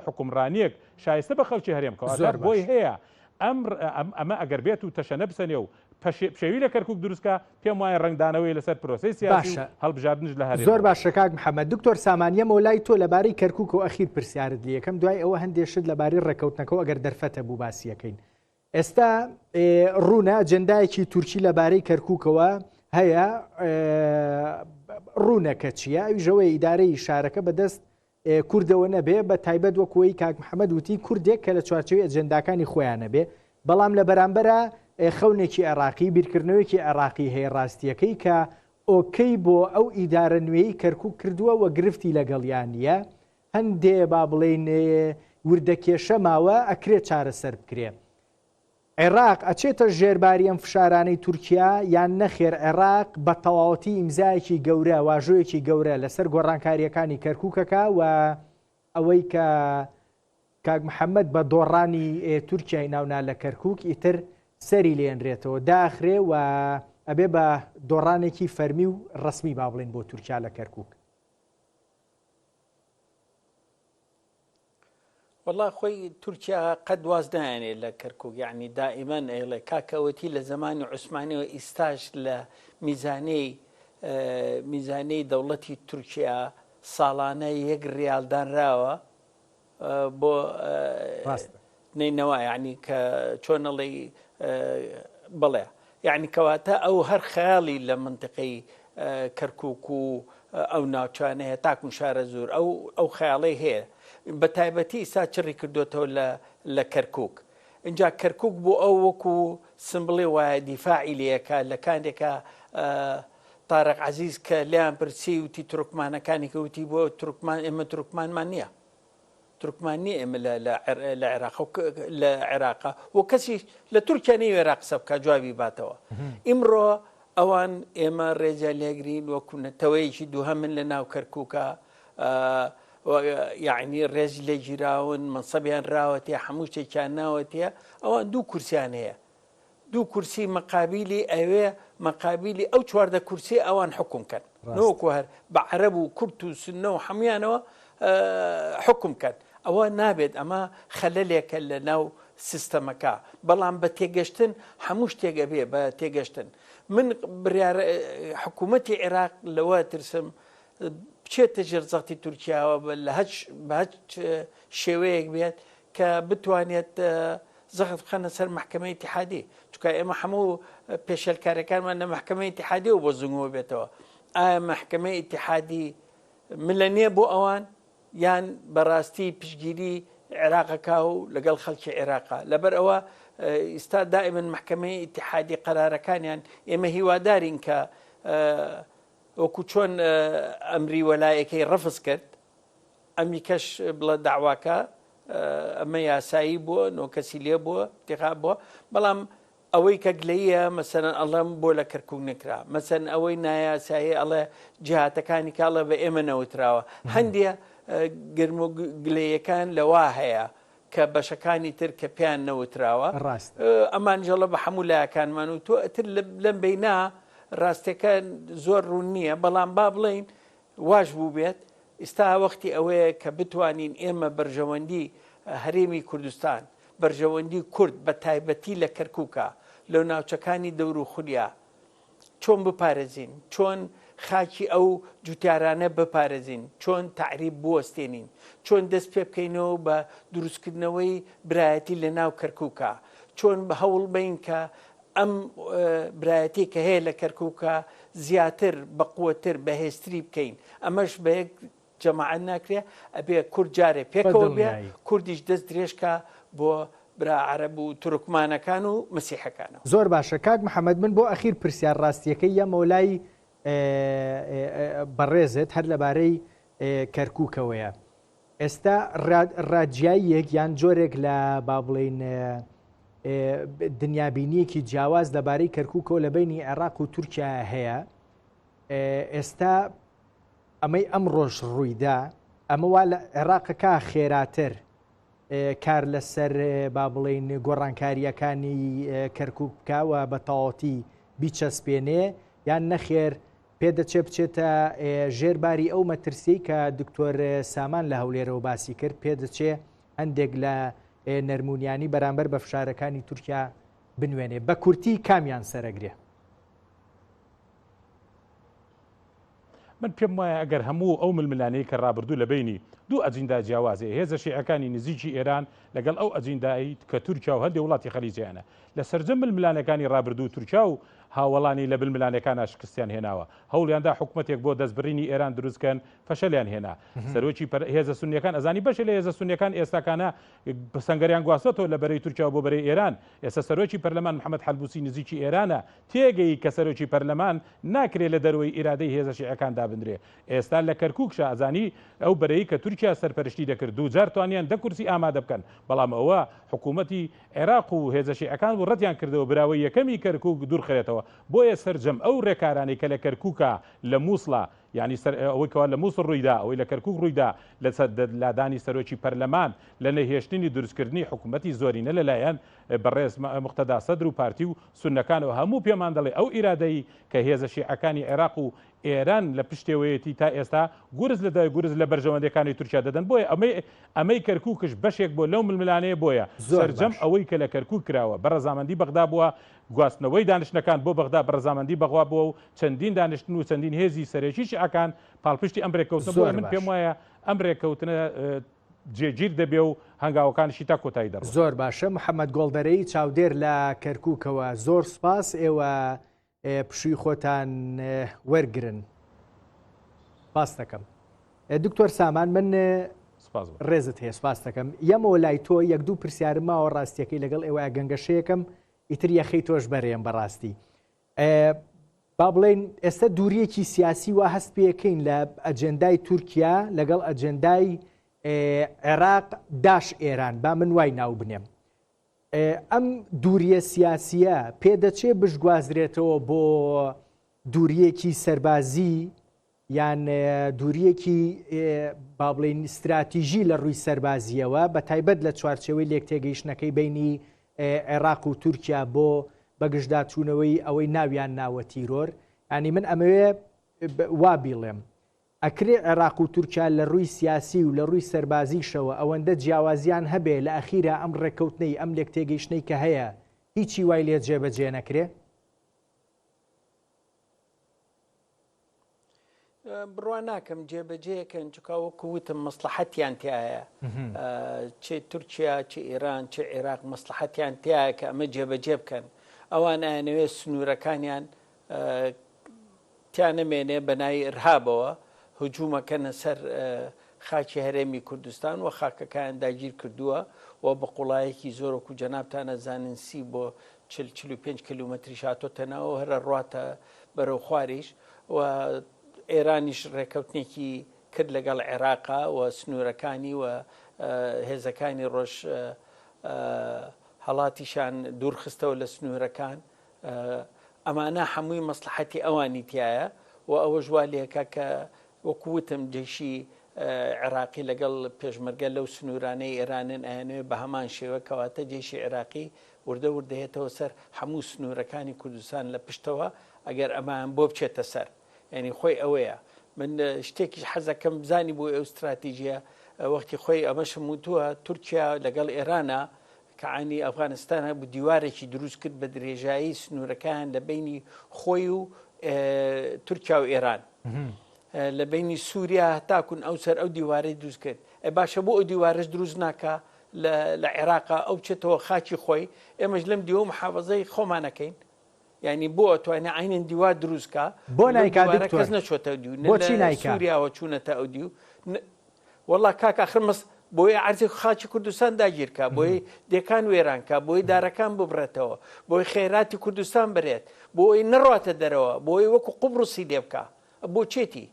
حکومڕانیەک شایستە بە خەڵکی هەرێم کەواتە بۆی هەیە ئەمە ئەگەر بێت و تەشەنە بسەنێ و پشێوی لە کەرکووک دروستکە پێم وایە ڕنگدانەوەی لەسەر پرۆسی سیاسی هەڵبژاردنش لە هەرێم زۆر باشە کاک محەممەد دکتۆر سامانیە مۆلای تۆ لەبارەی کەرکووک و ئەخیر پرسیارت لە یەکەم دوای ئەوە هەندێشت لەبارەی ڕێکەوتنەکە ئەگەر دەرفەتە بوو باسیەکەین ئێستا ڕوونە ئەجەندایەکی تورکی لەبارەی کەرکووکەوە هەیە ڕوونەکە چییە ئەوژەوەی ئیدارەی شارەکە بەدەست کوردەوە نەبێ بە تایبەت وەکوەی کاک محەممەد وتی کوردێک کە لە چوارچەوەی ئەجەنداکانی خۆیانە بێ بەڵام لە بەرامبەرە خەونێکی عێراقی بیرکردنەوەیکی عێراقی هەیە ڕاستیەکەی کە ئۆکەی بۆ ئەو ئیدارە نوێی کەرکووک کردووە وە گرفتی لەگەڵیان نیە هەندێ با بڵێن وردەکێشە ماوە ئەکرێت چارەسەر بکرێ عێراق ئەچێتە ژێرباری ئەم فشارانەی تورکیا یان نەخێر عێراق بە تەواوەتی ئیمزایەکی گەورە واژۆیەکی گەورە لەسەر گۆڕانکاریەکانی کەرکووکەکە و ئەوەی کە کاک محەممەد بە دۆڕانی تورکیای ناونا لە کەرکووک ئیتر سەری لێنرێتەوە داخرێ و ئەبێ بە دۆڕانێکی فەرمی و ڕسمی با بڵێن بۆ تورکیا لە کەرکووک والله خۆی تورکیا قەت واز نایانێ لە کەرکووک یعنی دائیمەن ئێڵێ کاکەوەتی لە زمانی عوسمانیەوە ئیستاش لە میزانەی دەوڵەتی تورکیا ساڵانە 1 ریال دانراوە بۆ نینەوە یعنی کە چۆنەڵی بڵێ یعنی کەواتە ئەو هەر خەیاڵی لە منطقەی کەرکووک و ئەو ناوچانە هەیە تاکو شارە زۆر ئەو خەیاڵی هەیە بە تایبەتی ئیستا چڕی کردوێتەوە لە کەرکووک اینجا کەرکووک بۆ ئەو وەکو سمبڵێ وایە دیفاعی لەکە لە کاندێکە تارق عزیز کە لیان پرسی وتی تورکمانەکانی کەوتی بۆ تورکمان ئێمە تورکمانمان نییە تورکمانی ئێمە لە عێراق و کەسی لە تورکیا نەی عێراق قسە بکە جوابی باتەوە ئیمڕۆ ئەوان ئێمە ڕێجا لێگرین وەکوونەتەوەیەکی دووهەمن لە ناو کەرکووکە یعنی ڕێژ لێ گیراون منسەبیان راوەتێ هەموو شتێکیان ناوەتێ ئەوان دوو کورسیان هەیە دوو کورسی مەقابلی ئەوێ مەقابلی ئەو چواردە کورسی ئەوان حکومکەن نەوەکو هەر بە عەرەب و کورد و سنە و هەمویانەوە حکومکەن ئەوە نابێت ئەمە خەلەلێکە لە ناو سیستەمەکە بەڵام بە تێگەشتن هەموو شتێکە بێ بە تێگەشتن من حکوومەتی عێراق لەوە ترسم بچێتە ژێرزەختی تورکیاوە بە هەچ شێوەیەک بێت کە بتوانێت زەخت بخەنە سەر محکەمەی ئیتیحادی چونکە ئێمە هەموو پێشەلکارەکانمان لە محکەمەی ئیتیحادی و بۆ زنگەوە بێتەوە ئایا محکەمەی ئیتیحادی ملە نییە بۆ ئەوان یان بەڕاستی پشگیری عێراقەکە و لەگەڵ خەڵکی عێراقا لەبەر ئەوە ئێستا دائیمەن محکەمەی ئیتیحادی قەرارەکانیان ئێمە هیوادارین کە وەکو چۆن ئەمری وەلایەکەی ڕەفز کرد ئەمیکەش بڵە داواکە ئەمە یاسایی بووە نۆکەسی لێ بووە تێقا بووە بەڵام ئەوەی کە گلەیە مەسەرەن ئەڵێم بۆ لە کەرکوک نکرا مەسەرەن ئەوەی نایاسایی ئەڵێ جیهاتەکانی کاڵە بە ئێمە نەوتراوە هەندێ گرم و گلەیەکان لەوا هەیە کە بەشەکانی تر کە پێیان نەوتراوە ئەمان ژەڵە بە هەموو لایەکانمان و تۆ ئەتر لەم بەینا ڕاستەکە زۆر ڕوون نییە بەڵام با بڵین واش بوو بێت ئێستا وەختی ئەوەیە کە بتوانین ئێمە بەرژەوەندی هەرێمی کوردستان بەرژەوەندی کورد بە تایبەتی لە کەرکووکە لەو ناوچەکانی دەور و خولیا چۆن بپارێزین چۆن خاکی ئەو جوتیارانە بپارێزین چۆن تعریب بوەستێنین چۆن دەست پێ بکەینەوە بە دروستکردنەوەی برایەتی لە ناو کەرکووکە چۆن بە هەوڵ بین کە ئەم برایەتی کە هەیە لە کەرکووکە زیاتر بەقووەتر بەهێزتری بکەین ئەمەش بە یەک جەماعەت ناکرێ ئەبێ کورد جارێ پێکەوە بێ کوردیش دەست درێژکە بۆ برا عەرەب و تورکمانەکان و مەسیحەکانەوە. زۆر باشە کاک محەممەد من بۆ ئەخیر پرسیار ڕاستیەکەی یە مەولای بەڕێزت هەر لەبارەی کەرکووکەوەیە ئێستا ڕاجیاییەک یان جۆرێک لە با بڵێن دنیابینیەکی جیاواز لەبارەی کەرکووکەوە لە بینی عێراق و تورکیا هەیە ئێستا ئەمەی ئەم ڕۆژ ڕوویدا ئەمە وا لە عێراقەکە خێراتر کار لەسەر با بڵێن گۆڕانکاریەکانی کەرکووک بکەوە بە تەواوەتی بیچەسپێنێ یان نەخێر پێدەچێ بچێتە ژێرباری ئەو مەترسی کە دکتۆر سامان لە هەولێرەوە باسی کرد پێدەچێ هەندێک لە نەرمونیانی بەرامبەر بە فشارەکانی تورکیا بنوێنێ بە کورتی کامیان سەرەگرێ. من پێم وایە ئەگەر هەموو ئەو ململانەی کە ڕابردوو لە بینی دوو ئەجیندا جیاوازێ هێزە شیعەکانی نزیکی ئێران لەگەڵ ئەو ئەجیندایی کە تورکیا و هەندێک وڵاتی خەلیجیانە لە سەرجەم ململانەکانی ڕابردوو تورکیا و هاوڵانی لە ململانەکانە شکستیان هێناوە هەوڵیاندا حکوومەتێک بۆ دەستبڕینی ئێران دروستکەن فەشەلیان هێنا سەرۆکی هێزە سونیەکان ئەزانی بەشە لە هێزە سونیەکان ئێستاکانە سەنگەریان گواستۆ لە بەرەی تورکیا بۆ بەرەی ئێران ئێستا سەرۆکی پەرلەمان محەممەد حەلبوسی نزیکی ئێرانە تێگەی کە سەرۆکی پەرلەمان ناکرێت لە دەروی ئیرادەی هێزە شیعەکان دابدرێ ئێستا لە کەرکووکشە ئەزانی ئەو بەرەی کە تورکیا سەرپەرشتی دەکرد دوو جار توانیان دە کورسی ئامادە بکەن بەڵام ئەوە حکوومەتی عێراق و هێزە شیعەکان و ڕەتیان کردەوە براوەی یەکەمی کەرکووک دوورخرێتەوە بۆیە سەرجەم ئەو ڕێکارانەی کە لە کەرکووکە لە مووسڵە ینی ئەوەی کەوا لە مووسڵ ڕوویدا ئەوەی لە کەرکووک ڕوویدا لە لادانی سەرۆکی پەرلەمان لە نەهێشتنی دروستکردنی حکوومەتی زۆرینە لەلایەن بەڕێز مقتەدا سەدر و پارتی و سونەکانەوە هەموو پێمان دەڵێ ئەو ئیرادەی کە هێزە شیعەکانی عێراق و ئێران لە پشتێوەیەتی تا ئێستا گورز لەدای گورز لە بەرژەوەندەکانی تورکیا دەدەن بۆیە ئەمەی کەرکووکش بەشێک بۆ لەو ململانەیە بۆیە سەرجەم ئەوەی کە لە کەرکووک کراوە بەڕەزامەندی بەغدا بووە گواستنەوەی دانیشتەکان بۆ بەغدا بەڕەزامەندی بەغوا بووە و چەندین دانیشتن و چەندین هێزی سەرێکی شیعەکان پاڵپشتی ئەم ڕێککەوتنە بۆ من پێم وایە ئەم ڕێککەوتنە جێگیر دەبێ و هەنگاوەکانشی تا کۆتایی دەڕ زۆر باشە محەممەد گۆڵبەرەی چاودێر لە کەرکووکەوە زۆر سپاس ئێوە پشووی خۆتان وەرگرن باس دەکەم دکتۆر سامان من ڕێزت هەیە سپاس دەکەم یەمەوە لای تۆ یەک دوو پرسیارماوە ڕاستیەکەی لەگەڵ ئێوە گەنگەشەیەکەم ئیتر یەخەی تۆش بەرێم بەڕاستی با بڵێن ئێستا دووریەکی سیاسی وا هەست پێەکەین لە ئەجێندای تورکیا لەگەڵ ئەجێندای عێراق داش ئێران با من وای ناو بنێم ئەم دووریە سیاسیە پێدەچێ بشگوازرێتەوە بۆ دووریەکی سەربازی یان دووریەکی با بڵێن استراتیژی لە ڕووی سەربازیەوە بە تایبەت لە چوارچەوەی لێکتێگەیشتنەکەی بینی عێراق و تورکیا بۆ بەگشتداچوونەوەی ئەوەی ناویان ناوە تیرۆر ینی من ئەمەوێ وا بیڵێم ئەکرێ عێراق و تورکیا لە ڕووی سیاسی و لە ڕووی سەربازیشەوە ئەوەندە جیاوازیان هەبێ لە ئەخیرا ئەم ڕێککەوتنەی ئەم لێکتێگەیشتنەی کە هەیە هیچی وای لێ جێبەجێ نەکرێ بڕوان ناکەم جێبەجێکەن چکاوەکو وتم مەسلحەتیان تایە چێ تورکیا چ ئێران چ عێراق مەسلحەتیان تایە کە ئەمە جێبەجێ بکەن ئەوان ئەیانەوێت سنوورەکانیان تیانەمێنێ بەنای ئرهابەوە هجوومەکەنە سەر خاکی هەرێمی کوردستان و خاکەکان داگیر کردووە و بە قوڵایەکی زۆرەکو جەنابتانە زاننسی بۆ 45 کیلومتری شاتۆتەنەوە هەرە ڕاتە بەرەو خواریش و ئێرانیش ڕێکەوتنێکی کرد لەگەڵ عێراقا و سنوورەکانی و هێزەکانی ڕۆژ هەڵاتیشان دوورخستەوە لە سنوورەکان ئەمانە هەمووی مەسلحەتی ئەوانی تایە و ئەوە ژوالەکە کە وەکووتم جێشی عێراقی لەگەڵ پێشمەرگە لەو سنوورانەی ئێرانن ئەیانوێ بە هەمان شێوە کەواتە جێشی عێراقی وردە وردەهێتەوە سەر هەموو سنوورەکانی کوردستان لە پشتەوە ئەگەر ئەمان بۆ بچێتە سەر ینی خۆی ئەوەیە من شتێکی حەزەکەم بزانی بۆ ئەو استراتیژیە وەختی خۆی ئەمەشم وتووە تورکیا لەگەڵ ئێرانە کەعانی ئەفغانستانە بوو دیوارێکی دروست کرد بە درێژایی سنوورەکان لە بینی خۆی و تورکیا و ئێران لە بینی سووریا هەتاکوون ئەو سەر ئەو دیوارەی دروست کرد باشە بۆ ئەو دیوارش دروست ناکە لە عێراقا ئەو بچێتەوە خاکی خۆی ئێمەش لەم دیوە محافەزەی خۆمانەکەین یعنی بۆ ئەتوانێ عینەن دیوار دروستکە بۆ نایکا کەس نەچۆتە دیو بۆچی نایکا سووریاوە چوونەتە ئەو دیو وەڵا کاک ئاخر بۆی عەرزی خاکی کوردستان داگیرکە بۆی دێکان وێرانکە بۆی دارەکان ببڕێتەوە بۆی خێراتی کوردستان برێت بۆی نەڕاتە دەرەوە بۆی وەکو قوبڕوسی لێ بکە بۆ چێتی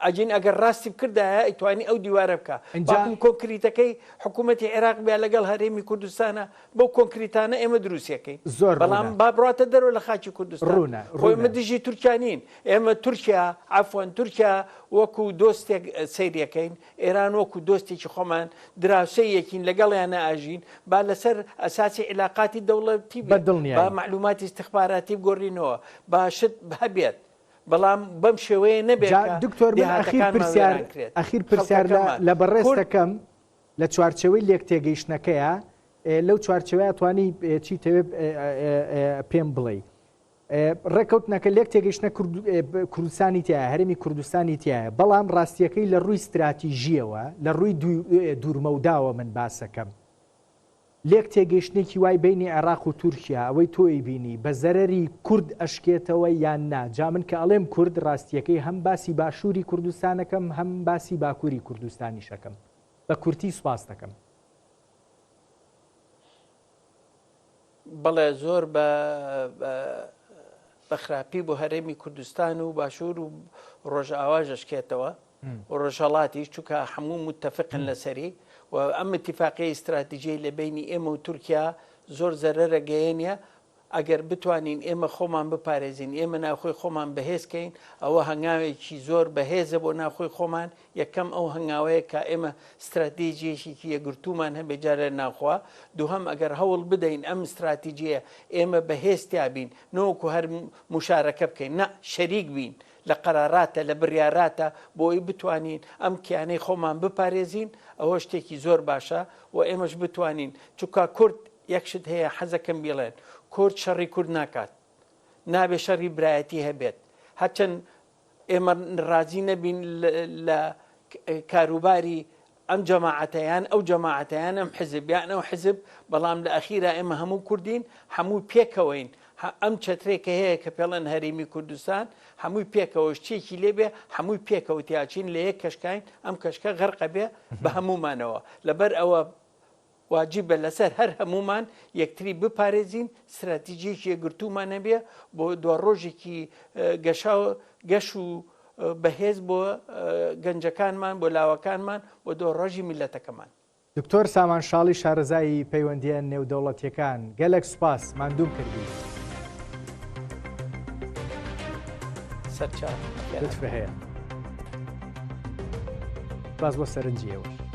ئەجین ئەگەر ڕاستی بکردایە ئەیتوانی ئەو دیوارە بکە باکم کۆنکریتەکەی حکوومەتی عێراق بیا لەگەڵ هەرێمی کوردستانە بەو کۆنکریتانە ئێمە دروستیەکەین زۆر بەڵام با بڕاتە دەرەوە لە خاکی کوردستان خۆی ئێمە دژی تورکیانین ئێمە تورکیا عەفوەن تورکیا وەکو دۆستێک سەیرەکەین ئێران وەکو دۆستێکی خۆمان دراوسەیەکین لەگەڵیانە ئاژین با لەسەر ئەساسی عیلاقاتی دەوڵەتی با معلوماتی استخباراتی بگۆڕینەوە باشت هەبێت بەڵام بەم شێوەیە نەبێت دکتۆر ئەخیر پرسیار لە بەڕێستەکەم لە چوارچەوەی لێک تێگەیشتنەکەیە لەو چوارچەوەی توانی چیتەوێ پێم بڵێ ڕێکەوتنەکە لێک تێگەیشتنە کوردستانی تایە هەرێمی کوردستانی تایە بەڵام ڕاستیەکەی لە ڕووی استراتیژیەوە لە ڕووی دوورمەوداوە من باسەکەم لێک تێگەیشتێکی وای بینی عێراق و تورکیا ئەوەی تۆی بینی بە زەرەری کورد ئەشکێتەوە یان نا جا من کە ئەڵێم کورد ڕاستیەکەی هەم باسی باشووری کوردستانەکەم هەم باسی باکووری کوردستانیشەکەم بە کورتی سوپاس دەکەم بەڵێ زۆر بە خراپی بۆ هەرێمی کوردستان و باشوور و ڕۆژئاوا ئەشکێتەوە و ڕۆژهەڵاتی چونکە هەموو متتەفقن لەسەری و ئەم اتفاقی استراتیژیە لە بینی ئێمە و تورکیا زۆر زەرەرە گەیەنە ئەگەر بتوانین ئێمە خۆمان بپارێزین ئێمە ناوخۆی خۆمان بەهێزکەین ئەوە هەنگاوێکی زۆر بەهێزە بۆ ناوخۆی خۆمان یەکەم ئەو هەنگاوەیە کە ئێمە استراتیژیەکی یەکگرتومان هەبێ جارە ناخوا دووهەم ئەگەر هەوڵ بدەین ئەم استراتیژیە ئێمە بەهێزتیا بین نەوەکو هەر مشارەکە بکەین نە شەریک بین لە قەراراتە لە بڕیاراتە بۆی بتوانین ئەم کیانەی خۆمان بپارێزین ئەوە شتێکی زۆر باشە و ئێمەش بتوانین چونکە کورد یەکشت هەیە حەزەکەم بڵێن کورد شەڕی کورد ناکات نابێ شەڕی برایەتی هەبێت هەرچەند ئێمە ڕازی نەبین لە کاروباری ئەم جەماعەتەیان ئەو جەماعەتەیان ئەم حزبیان ئەو حزب بەڵام لە ئەخیرا ئێمە هەموو کوردین هەموو پێکەوەین ئەم چەترێکە هەیە کە پێڵەن هەرێمی کوردستان هەمووی پێکەوە شتێکی لێبێ هەمووی پێکەوتیاچین لە یەک کەشکین ئەم کەشکە غەرقە بێ بە هەمومانەوە لەبەر ئەوە واجبە لەسەر هەر هەمومان یەکتری بپارێزین استراتیژیەکی یەکگرتومان هەبێ بۆ دو ڕۆژێکی گەش و بەهێز بۆ گەنجەکانمان بۆ لاوەکانمان بۆ دو ڕۆژی میلەتەکەمان. دکتۆر سامان شاڵی شارەزایی پەیوەندیە نێودەوڵەتیەکان گەلێک سوپاس ماندوم کردی. سەرچاو هەیە باز بۆ سەرنجیەوە.